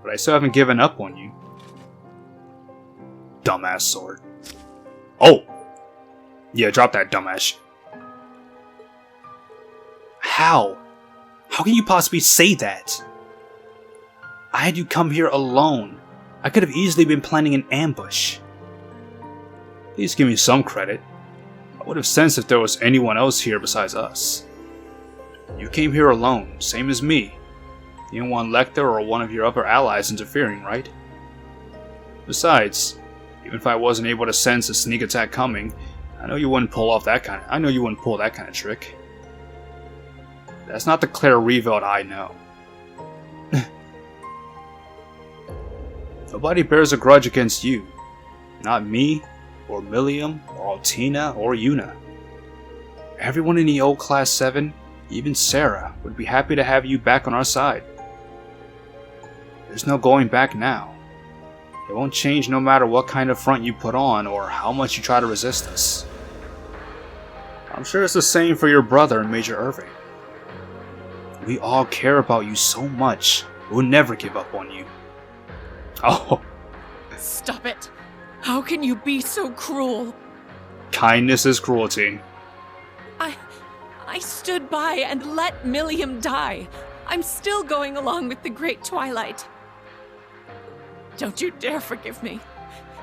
but I still haven't given up on you. Dumbass sword. Oh! Yeah, drop that dumbass shit. How? How can you possibly say that? I had you come here alone. I could have easily been planning an ambush. Please give me some credit. I would have sensed if there was anyone else here besides us. You came here alone, same as me. You didn't want Lecter or one of your other allies interfering, right? Besides, even if I wasn't able to sense a sneak attack coming, I know you wouldn't pull that kind of trick. That's not the Claire Revealed I know. Nobody bears a grudge against you. Not me, or Milliam, or Altina, or Yuna. Everyone in the old Class 7, even Sarah, would be happy to have you back on our side. There's no going back now. It won't change no matter what kind of front you put on or how much you try to resist us. I'm sure it's the same for your brother and Major Irving. We all care about you so much, we'll never give up on you. Oh. Stop it! How can you be so cruel? Kindness is cruelty. I stood by and let Milliam die. I'm still going along with the Great Twilight. Don't you dare forgive me.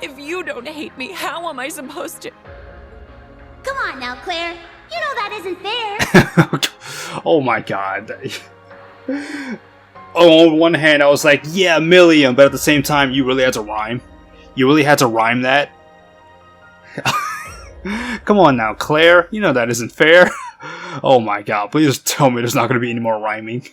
If you don't hate me, how am I supposed to? Come on now, Claire. You know that isn't fair. Oh my god. Oh, on one hand, I was like, yeah, Milliam, but at the same time, you really had to rhyme. You really had to rhyme that? Come on now, Claire. You know that isn't fair. Oh my god, please tell me there's not going to be any more rhyming.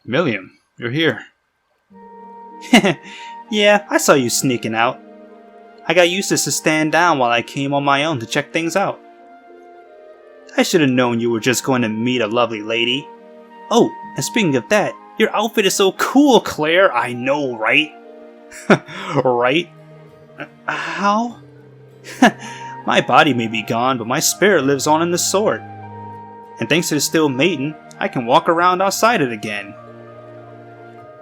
Milliam, you're here. Yeah, I saw you sneaking out. I got Eustace to stand down while I came on my own to check things out. I should have known you were just going to meet a lovely lady. Oh, and speaking of that, your outfit is so cool, Claire. I know, right? Right? How? My body may be gone, but my spirit lives on in the sword. And thanks to the Steel Maiden, I can walk around outside it again.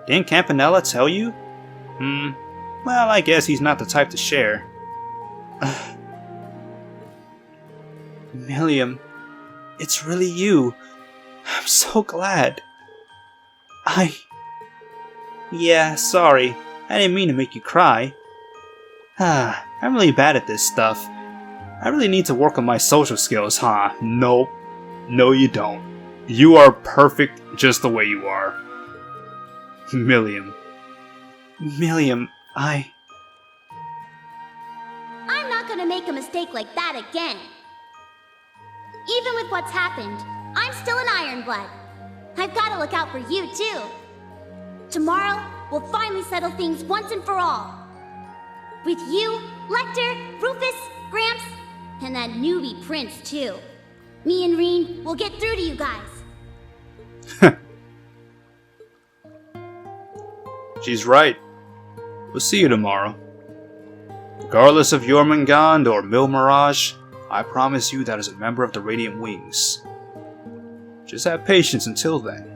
Didn't Campanella tell you? Well, I guess he's not the type to share. Milliam, it's really you. I'm so glad. Yeah, sorry. I didn't mean to make you cry. I'm really bad at this stuff. I really need to work on my social skills, huh? Nope. No, you don't. You are perfect just the way you are. Milliam. Milliam, I'm not gonna make a mistake like that again. Even with what's happened, I'm still an Ironblood. I've gotta look out for you, too. Tomorrow, we'll finally settle things once and for all. With you, Lecter, Rufus, Gramps, and that newbie Prince, too. Me and Reen will get through to you guys. She's right. We'll see you tomorrow. Regardless of Jormungand or Mil Mirage, I promise you that as a member of the Radiant Wings. Just have patience until then.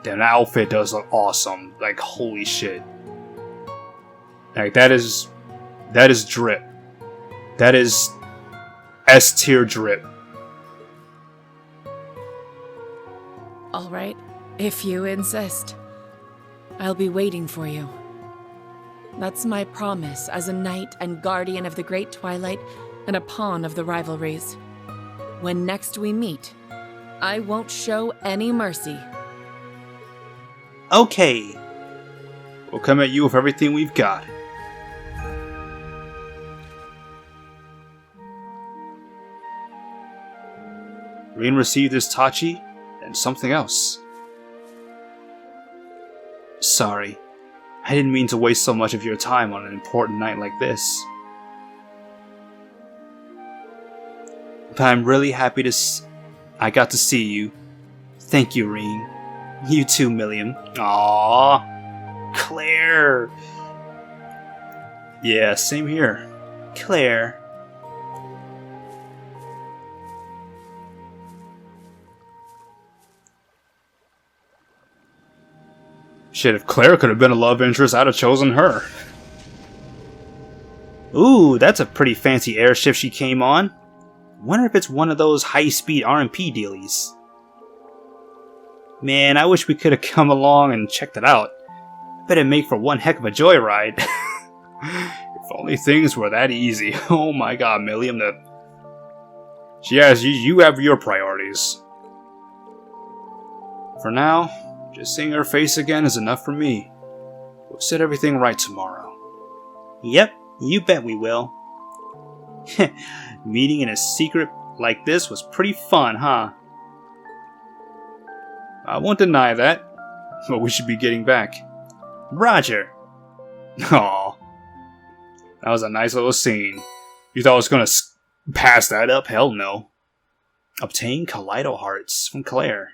Damn, that outfit does look awesome. Like, holy shit. Like, that is drip. That is S tier drip. All right, if you insist. I'll be waiting for you. That's my promise as a knight and guardian of the Great Twilight and a pawn of the rivalries. When next we meet, I won't show any mercy. okay. We'll come at you with everything we've got. Reen received this Tachi and something else. Sorry. I didn't mean to waste so much of your time on an important night like this. But I'm really happy to I got to see you. Thank you, Reen. You too, Milliam. Aww. Claire. Yeah, same here. Claire. Shit, if Claire could have been a love interest, I'd have chosen her. Ooh, that's a pretty fancy airship she came on. Wonder if it's one of those high-speed RMP dealies. Man, I wish we could have come along and checked it out. Bet it'd make for one heck of a joyride. If only things were that easy. Oh my god, Milliam, Yes, you have your priorities. For now, just seeing her face again is enough for me. We'll set everything right tomorrow. Yep, you bet we will. Meeting in a secret like this was pretty fun, huh? I won't deny that, but we should be getting back. Roger! Aw. That was a nice little scene. You thought I was gonna pass that up? Hell no. Obtain Kaleido Hearts from Claire.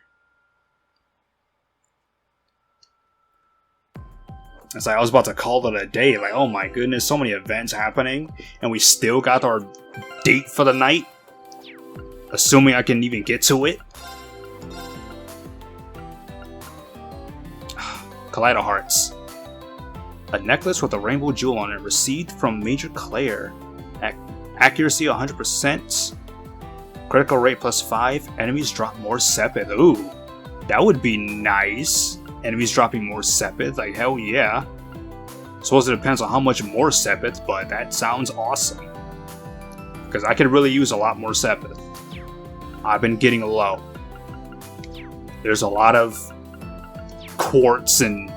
It's like I was about to call it a day. Like, oh my goodness, so many events happening, and we still got our date for the night. Assuming I can even get to it. Kaleido Hearts. A necklace with a rainbow jewel on it, received from Major Claire. Accuracy 100%. Critical rate +5. Enemies drop more Sepith. Ooh, that would be nice. Enemies dropping more Sepith, like hell yeah. Suppose it depends on how much more Sepith, but that sounds awesome. Because I could really use a lot more Sepith. I've been getting low. There's a lot of quartz and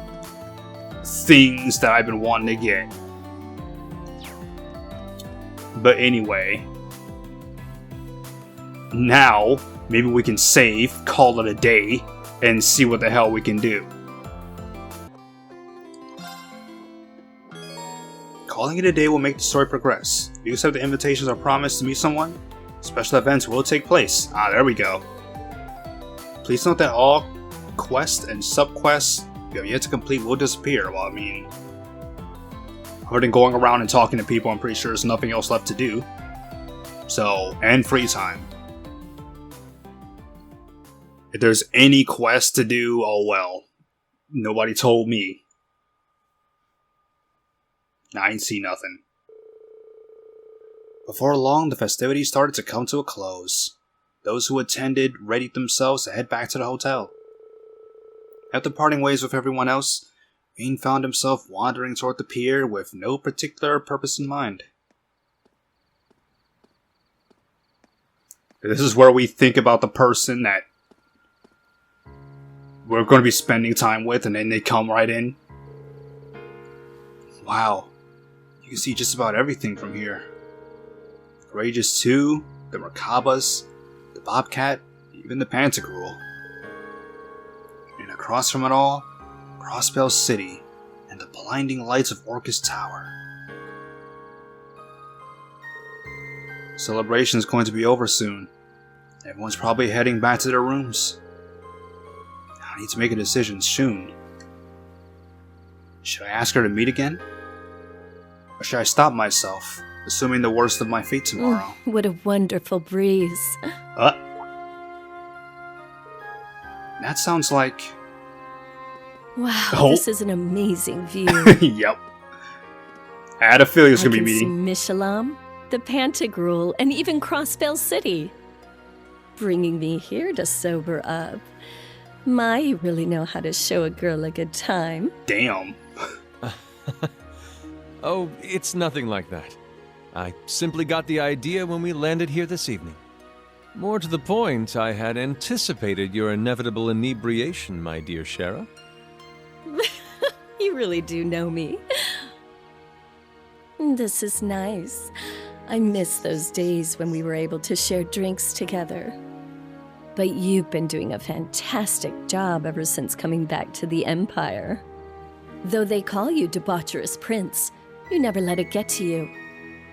things that I've been wanting to get. But anyway, now maybe we can save, call it a day, and see what the hell we can do. Calling it a day will make the story progress. If you accept the invitations or promise to meet someone, special events will take place. Ah, there we go. Please note that all quests and sub-quests you have yet to complete will disappear. Well, I mean, other than going around and talking to people, I'm pretty sure there's nothing else left to do. So, and free time. If there's any quest to do, oh well. Nobody told me. I ain't see nothing. Before long, the festivities started to come to a close. Those who attended readied themselves to head back to the hotel. After parting ways with everyone else, Vane found himself wandering toward the pier with no particular purpose in mind. This is where we think about the person that we're going to be spending time with, and then they come right in. Wow. You can see just about everything from here. The Courageous 2, the Merkabas, the Bobcat, even the Pantagruel. And across from it all, Crossbell City and the blinding lights of Orcus Tower. Celebration's going to be over soon. Everyone's probably heading back to their rooms. I need to make a decision soon. Should I ask her to meet again? Or should I stop myself, assuming the worst of my fate tomorrow? Oh, what a wonderful breeze. That sounds like... Wow, This is an amazing view. Yep. I had a feeling it was going to be meeting. Mishalam, the Pantagruel, and even Crossbell City. Bringing me here to sober up. My, you really know how to show a girl a good time. Damn. Oh, it's nothing like that. I simply got the idea when we landed here this evening. More to the point, I had anticipated your inevitable inebriation, my dear Shara. You really do know me. This is nice. I miss those days when we were able to share drinks together. But you've been doing a fantastic job ever since coming back to the Empire. Though they call you Debaucherous Prince, you never let it get to you.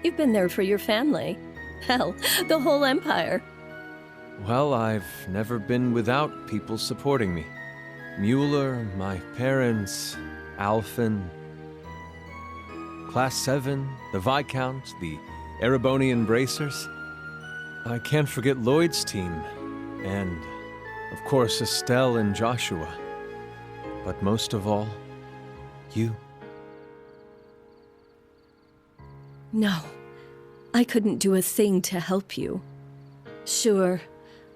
You've been there for your family. Hell, the whole Empire. Well, I've never been without people supporting me. Mueller, my parents, Alphen, Class 7, the Viscount, the Erebonian Bracers. I can't forget Lloyd's team, and, of course, Estelle and Joshua. But most of all, you. No, I couldn't do a thing to help you. Sure,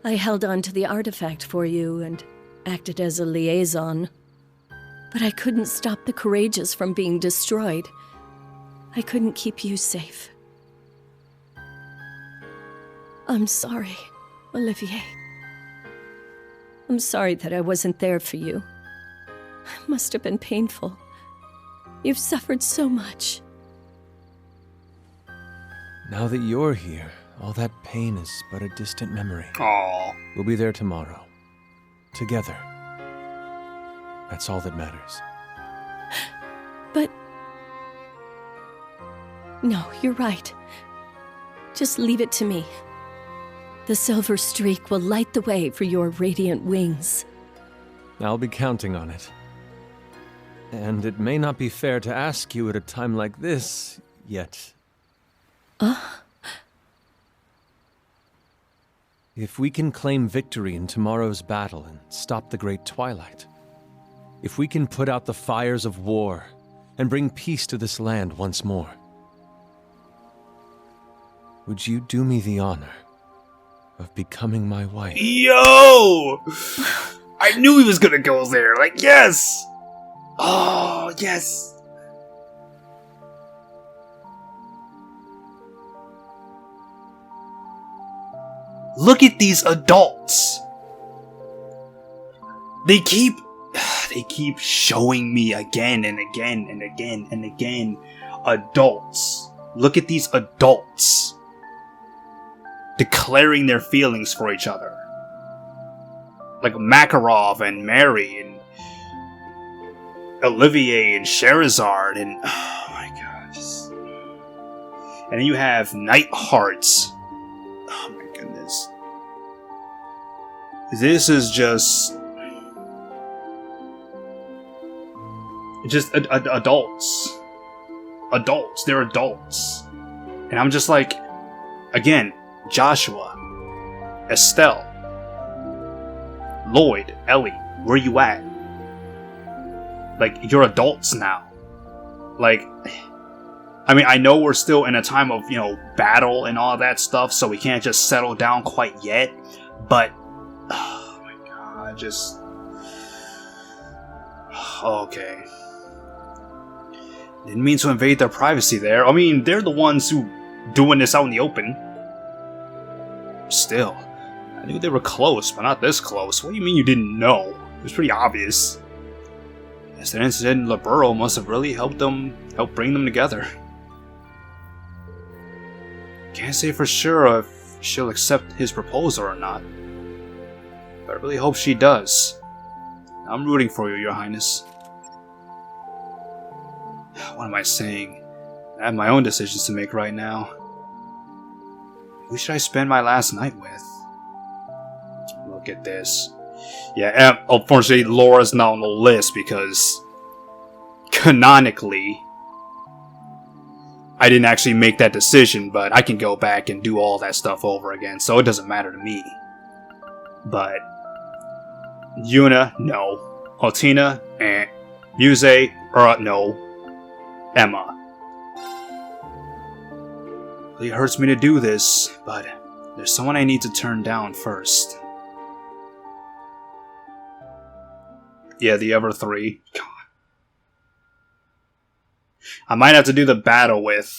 I held on to the artifact for you and acted as a liaison. But I couldn't stop the Courageous from being destroyed. I couldn't keep you safe. I'm sorry, Olivier. I'm sorry that I wasn't there for you. It must have been painful. You've suffered so much. Now that you're here, all that pain is but a distant memory. Aww. We'll be there tomorrow. Together. That's all that matters. But... No, you're right. Just leave it to me. The silver streak will light the way for your radiant wings. I'll be counting on it. And it may not be fair to ask you at a time like this, yet. If we can claim victory in tomorrow's battle and stop the Great Twilight, if we can put out the fires of war and bring peace to this land once more, would you do me the honor of becoming my wife? Yo! I knew he was gonna go there. Like, yes! Oh, yes! Look at these adults! They keep showing me again and again and again and again. Adults. Look at these adults. Declaring their feelings for each other. Like Makarov and Mary and Olivier and Sherazard and... Oh my gosh. And then you have Nighthearts. Oh my goodness. This is just adults. Adults. They're adults. And I'm just like, again, Joshua, Estelle, Lloyd, Ellie, where you at? Like, you're adults now. Like, I mean, I know we're still in a time of, battle and all that stuff, so we can't just settle down quite yet, but, oh my god, just... Okay. Didn't mean to invade their privacy there. I mean, they're the ones who doing this out in the open. Still, I knew they were close, but not this close. What do you mean you didn't know? It was pretty obvious. Guess that incident in Laburo must have really helped bring them together. Can't say for sure if she'll accept his proposal or not, but I really hope she does. I'm rooting for you, Your Highness. What am I saying? I have my own decisions to make right now. Who should I spend my last night with? Look at this. Yeah, unfortunately, Laura's not on the list because canonically, I didn't actually make that decision, but I can go back and do all that stuff over again, so it doesn't matter to me. But Yuna, no. Altina, Muse, no. Emma. It hurts me to do this, but there's someone I need to turn down first. Yeah, the other three. God. I might have to do the battle with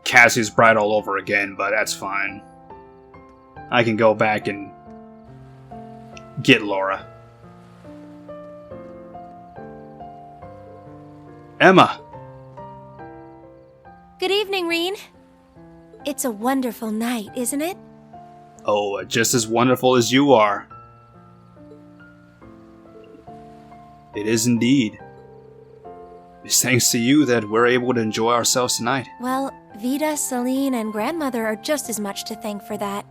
Cassie's Bride all over again, but that's fine. I can go back and get Laura. Emma! Good evening, Reen. It's a wonderful night, isn't it? Oh, just as wonderful as you are. It is indeed. It's thanks to you that we're able to enjoy ourselves tonight. Well, Vida, Celine, and Grandmother are just as much to thank for that.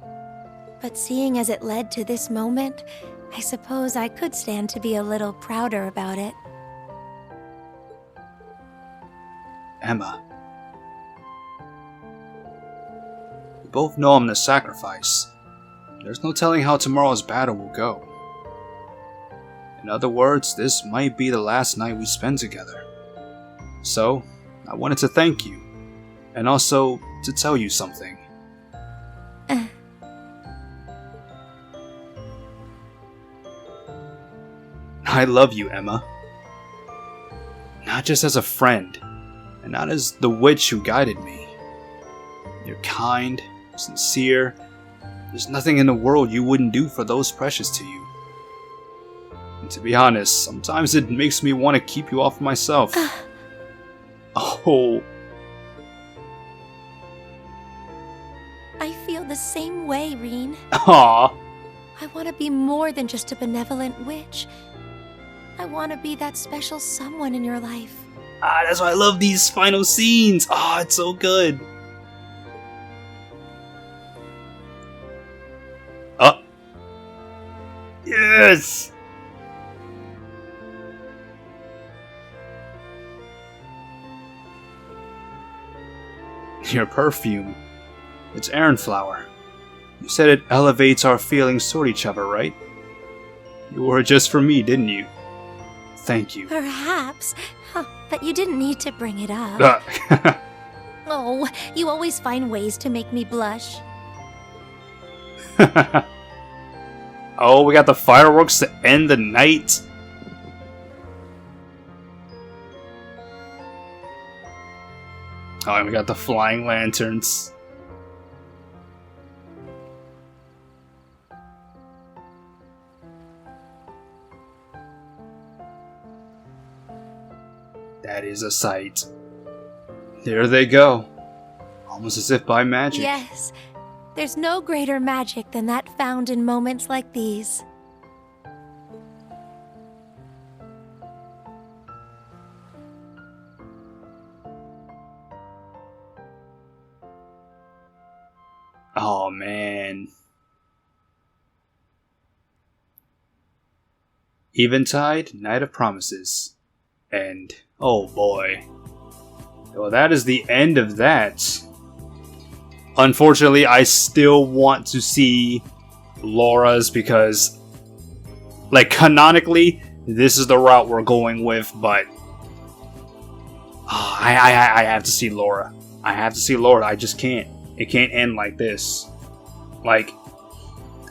But seeing as it led to this moment, I suppose I could stand to be a little prouder about it. Emma. We both know I'm the sacrifice. There's no telling how tomorrow's battle will go. In other words, this might be the last night we spend together. So, I wanted to thank you, and also to tell you something. I love you, Emma. Not just as a friend, and not as the witch who guided me. You're kind, sincere. There's nothing in the world you wouldn't do for those precious to you. And to be honest, sometimes it makes me want to keep you off myself. Oh. I feel the same way, Reen. Aww. I want to be more than just a benevolent witch. I want to be that special someone in your life. That's why I love these final scenes. It's so good. Yes! Your perfume. It's Aran flower. You said it elevates our feelings toward each other, right? You wore it just for me, didn't you? Thank you. Perhaps, but you didn't need to bring it up. Oh, you always find ways to make me blush. Oh, we got the fireworks to end the night. Oh, and we got the flying lanterns. That is a sight. There they go. Almost as if by magic. Yes, there's no greater magic than that found in moments like these. Oh, man. Eventide, Night of Promises. And, oh boy. Well, that is the end of that. Unfortunately, I still want to see Laura's because, like, canonically, this is the route we're going with, but I have to see Laura. I have to see Laura. I just can't. It can't end like this. Like,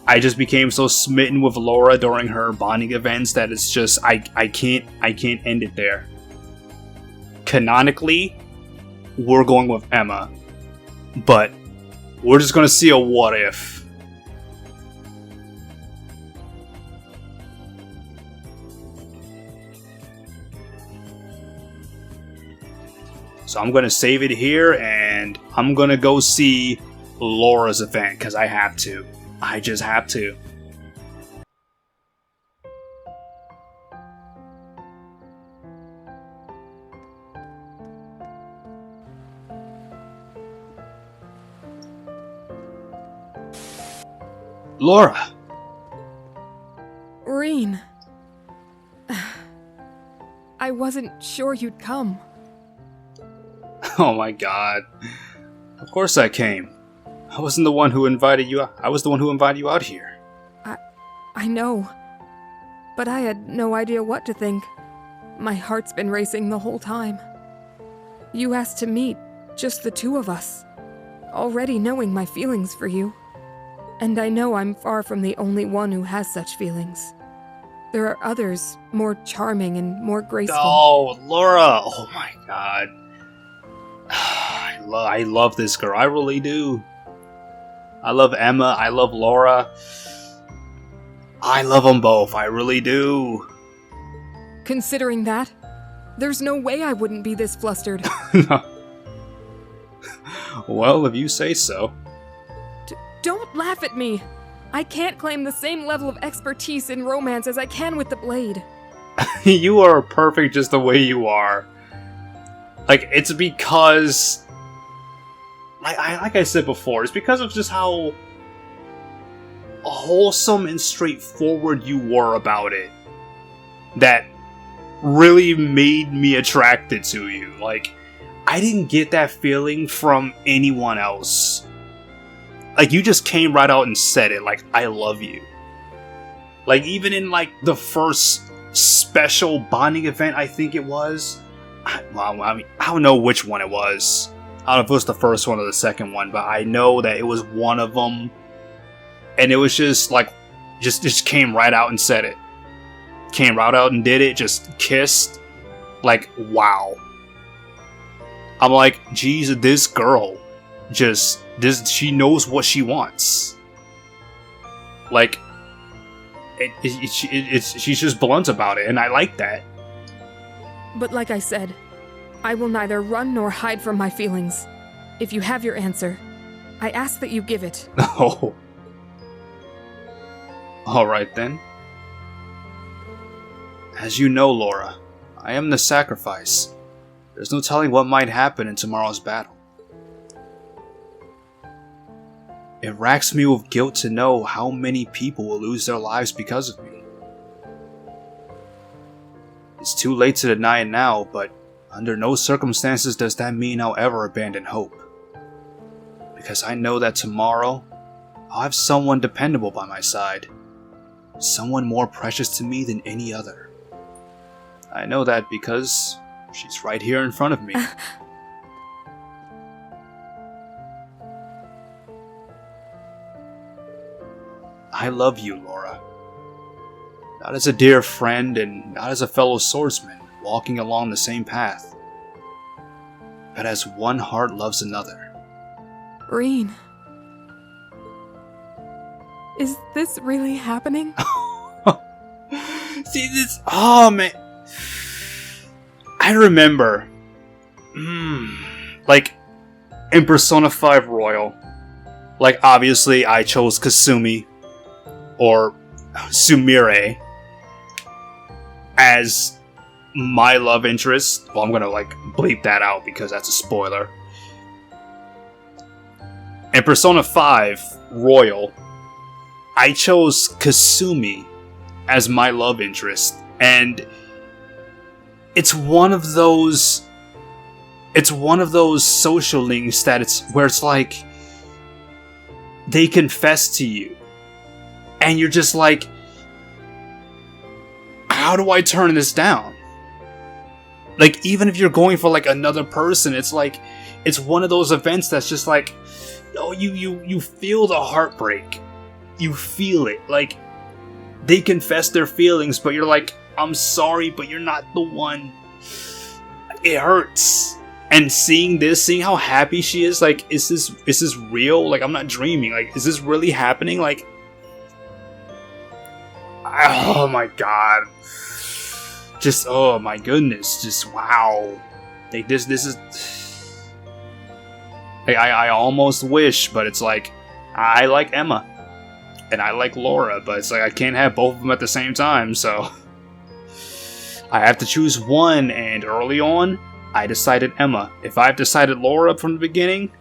I just became so smitten with Laura during her bonding events that it's just I can't end it there. Canonically, we're going with Emma, but we're just gonna see a what if. So I'm gonna save it here, and I'm gonna go see Laura's event because I have to. I just have to. Laura! Reen. I wasn't sure you'd come. Oh my god. Of course I came. I wasn't the one who invited you out. I was the one who invited you out here. I know. But I had no idea what to think. My heart's been racing the whole time. You asked to meet, just the two of us. Already knowing my feelings for you. And I know I'm far from the only one who has such feelings. There are others, more charming and more graceful. Oh, Laura! Oh my god. I love this girl. I really do. I love Emma. I love Laura. I love them both. I really do. Considering that, there's no way I wouldn't be this flustered. Well, if you say so. Don't laugh at me! I can't claim the same level of expertise in romance as I can with the blade. You are perfect just the way you are. Like, it's because... Like I said before, it's because of just how wholesome and straightforward you were about it that really made me attracted to you. Like, I didn't get that feeling from anyone else. Like, you just came right out and said it, like, I love you. Like, even in, like, the first special bonding event, I think it was. I don't know which one it was. I don't know if it was the first one or the second one, but I know that it was one of them. And it was just, like, just came right out and said it. Came right out and did it, just kissed. Like, wow. I'm like, geez, this girl, she knows what she wants. Like, she's just blunt about it, and I like that. But like I said, I will neither run nor hide from my feelings. If you have your answer, I ask that you give it. Oh. Alright then. As you know, Laura, I am the sacrifice. There's no telling what might happen in tomorrow's battle. It racks me with guilt to know how many people will lose their lives because of me. It's too late to deny it now, but under no circumstances does that mean I'll ever abandon hope. Because I know that tomorrow, I'll have someone dependable by my side. Someone more precious to me than any other. I know that because she's right here in front of me. I love you, Laura. Not as a dear friend and not as a fellow swordsman walking along the same path, but as one heart loves another. Reen. Is this really happening? See this? Oh man. I remember. Like, in Persona 5 Royal. Like, obviously, I chose Kasumi. Or Sumire. As my love interest. Well, I'm gonna, like, bleep that out because that's a spoiler. In Persona 5 Royal, I chose Kasumi as my love interest, and it's one of those social links that it's like they confess to you and you're just like, how do I turn this down? Like, even if you're going for like another person, it's like it's one of those events that's just like, you feel the heartbreak. You feel it. Like, they confess their feelings, but you're like, I'm sorry, but you're not the one. It hurts. And seeing how happy she is, like, is this real? Like, I'm not dreaming. Like, is this really happening? Like, oh my god. Just, oh my goodness. Just, wow. Like, this is... Like, I almost wish, but it's like, I like Emma. And I like Laura, but it's like I can't have both of them at the same time, so... I have to choose one, and early on, I decided Emma. If I've decided Laura from the beginning,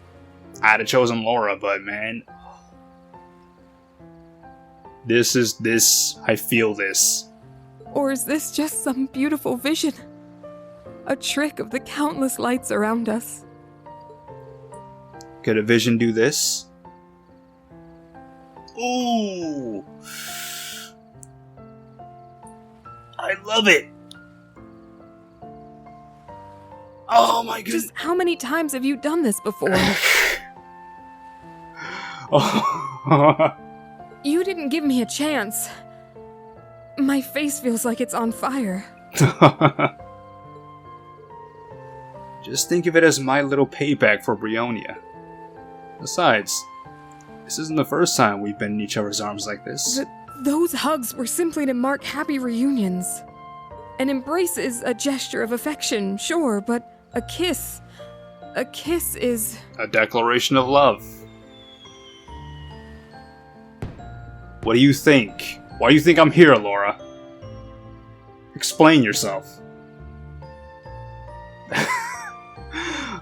I'd have chosen Laura, but man... I feel this. Or is this just some beautiful vision? A trick of the countless lights around us? Could a vision do this? Ooh! I love it! Oh my goodness! Just how many times have you done this before? Oh. You didn't give me a chance. My face feels like it's on fire. Just think of it as my little payback for Brionia. Besides, this isn't the first time we've been in each other's arms like this. Those hugs were simply to mark happy reunions. An embrace is a gesture of affection, sure, but a kiss is... a declaration of love. What do you think? Why do you think I'm here, Laura? Explain yourself.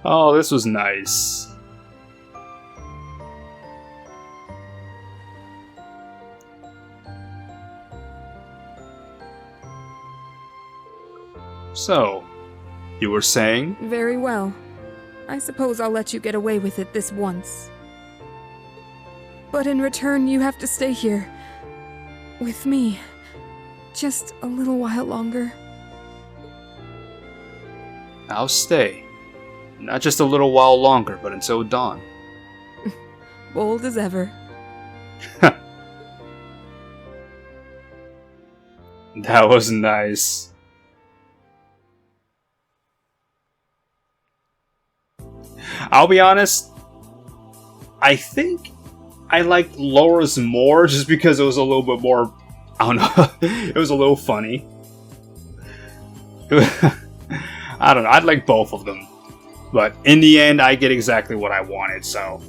Oh, this was nice. So, you were saying? Very well. I suppose I'll let you get away with it this once. But in return, you have to stay here. With me. Just a little while longer. I'll stay. Not just a little while longer, but until dawn. Bold as ever. That was nice. I'll be honest, I think I liked Laura's more just because it was a little bit more, I don't know, it was a little funny. I don't know, I'd like both of them. But in the end, I get exactly what I wanted, so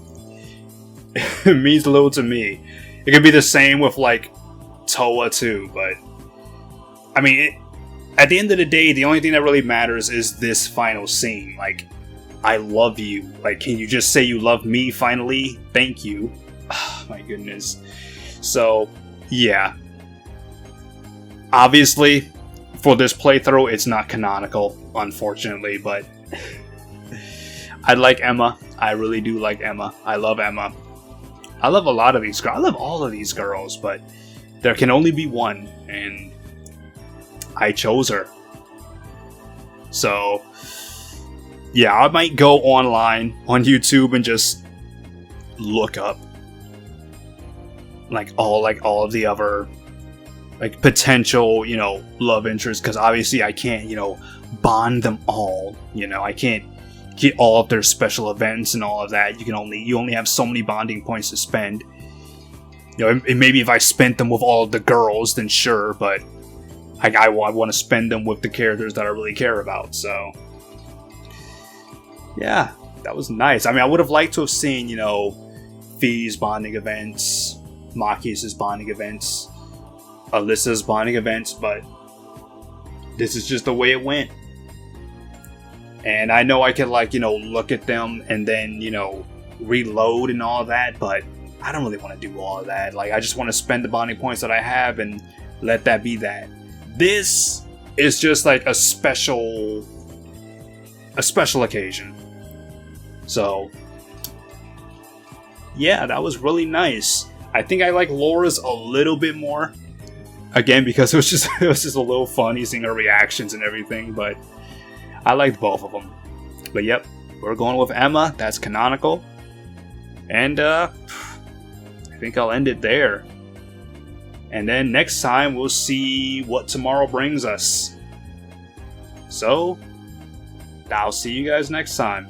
it means little to me. It could be the same with, like, Toa too, but I mean, at the end of the day, the only thing that really matters is this final scene. Like, I love you. Like, can you just say you love me finally? Thank you. Oh, my goodness. So, yeah. Obviously, for this playthrough, it's not canonical, unfortunately, but I like Emma. I really do like Emma. I love Emma. I love a lot of these girls. I love all of these girls, but there can only be one, and I chose her. So, yeah, I might go online on YouTube and just look up like all of the other like potential, you know, love interests, because obviously I can't, you know, bond them all. You know, I can't get all of their special events and all of that. You only have so many bonding points to spend. You know, and maybe if I spent them with all of the girls, then sure, but I want to spend them with the characters that I really care about. So, yeah, that was nice. I mean, I would have liked to have seen, you know, Fi's bonding events, Machias' bonding events, Alyssa's bonding events, but this is just the way it went. And I know I could, like, you know, look at them and then, you know, reload and all that, but I don't really want to do all of that. Like, I just want to spend the bonding points that I have and let that be that. This is just like a special occasion. So, yeah, that was really nice. I think I like Laura's a little bit more. Again, because it was just a little funny seeing her reactions and everything, but I liked both of them. But yep, we're going with Emma. That's canonical. And I think I'll end it there. And then next time we'll see what tomorrow brings us. So, I'll see you guys next time.